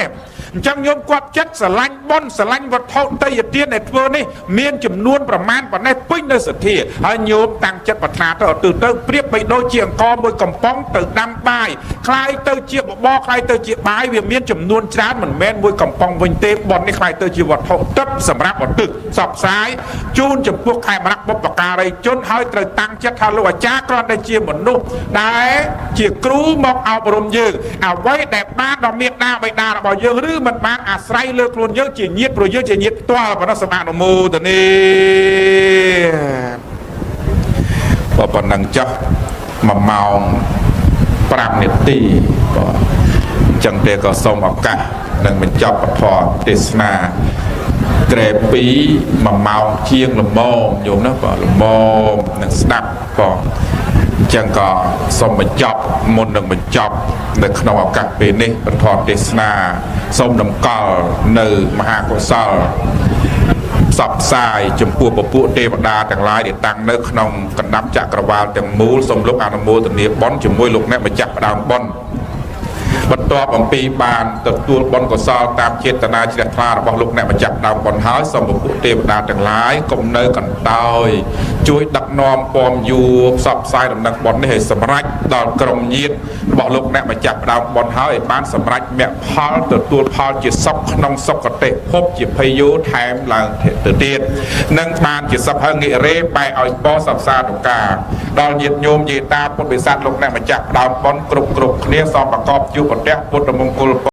អញ្ចឹងញោមគប់ចិត្តស្រឡាញ់បុណ្យស្រឡាញ់វត្ថុតយទានដែលធ្វើនេះមានចំនួនប្រមាណប៉ុណ្ណេះពេញនៅសទ្ធាហើយញោមតាំងចិត្តប្រាថ្នាទៅទៅប្រៀបបីដូចជាអង្គមួយកំប៉ុងទៅដាំបាយคล้ายទៅជាបបរคล้ายទៅជាបាយវាមានចំនួនច្រើនមិនមែនមួយកំប៉ុងវិញទេបុណ្យនេះคล้ายទៅជាវត្ថុទឹកសម្រាប់ឧទ្ទិសសពផ្សាយជូនចំពោះខែមរៈបុព្វការីជនហើយត្រូវតាំងចិត្តថាលោកអាចារ្យគ្រាន់តែជាមនុស្សដែលជាគ្រូមកអប់រំយើងអ្វីដែលបានដល់មេត្តាបិតារបស់យើងឬមិនបានអាស្រ័យលើខ្លួនយើងជាញាតិព្រោះយើងជាញាតិផ្ទាល់ប៉ុណ្ណោះសមានុមោទនីប៉ុណ្ណឹងចុះ1ម៉ោង5នាទីបាទអញ្ចឹងទេក៏សូមឱកាសនឹងបញ្ចប់ពធទេសនាក្រែ2 1ម៉ោងជាងល្មមញោមណាបាទល្មមនឹងស្ដាប់ផង ចឹងក៏សូមបញ្ចប់មុននឹងបញ្ចប់នៅក្នុងឱកាសពេលនេះបន្តទេសនាសូមតម្កល់នៅមហាកុសលផ្សព្វផ្សាយចំពោះពពួកទេវតាទាំងឡាយដែលតាំងនៅក្នុងកណ្ដាប់ចក្រវាលទាំងមូលសូមលោកអនុមោទនាបុណ្យជាមួយលោកអ្នកម្ចាស់ផ្ដើមបុណ្យបន្ទាប់អំពីបានទទួលបុណ្យកុសលតាមចេតនាជ្រះថ្លារបស់លោកអ្នកម្ចាស់ដើមបុណ្យហើយសូមពពួកទេវតាទាំងឡាយកុំនៅកន្តើយជួយដឹកនាំពំយួរផ្សព្វផ្សាយដំណឹងបុណ្យនេះឲ្យសម្រេចដល់ក្រុមញាតិរបស់លោកអ្នកម្ចាស់ដើមបុណ្យហើយឲ្យបានសម្រេចមគ្គផលទទួលផលជាសុខក្នុងសុគតិភពជាភ័យយោថែមឡើងទៅទៀតនឹងបានជាសុខហើយងាករេបែឲ្យពរសព្វសាតុការដល់ញាតិញោមយាយតាពុទ្ធបរិស័ទលោកអ្នកម្ចាស់ដើមបុណ្យគ្រប់គ្នាសូមប្រកបជួបប្រទះពុទ្ធមង្គល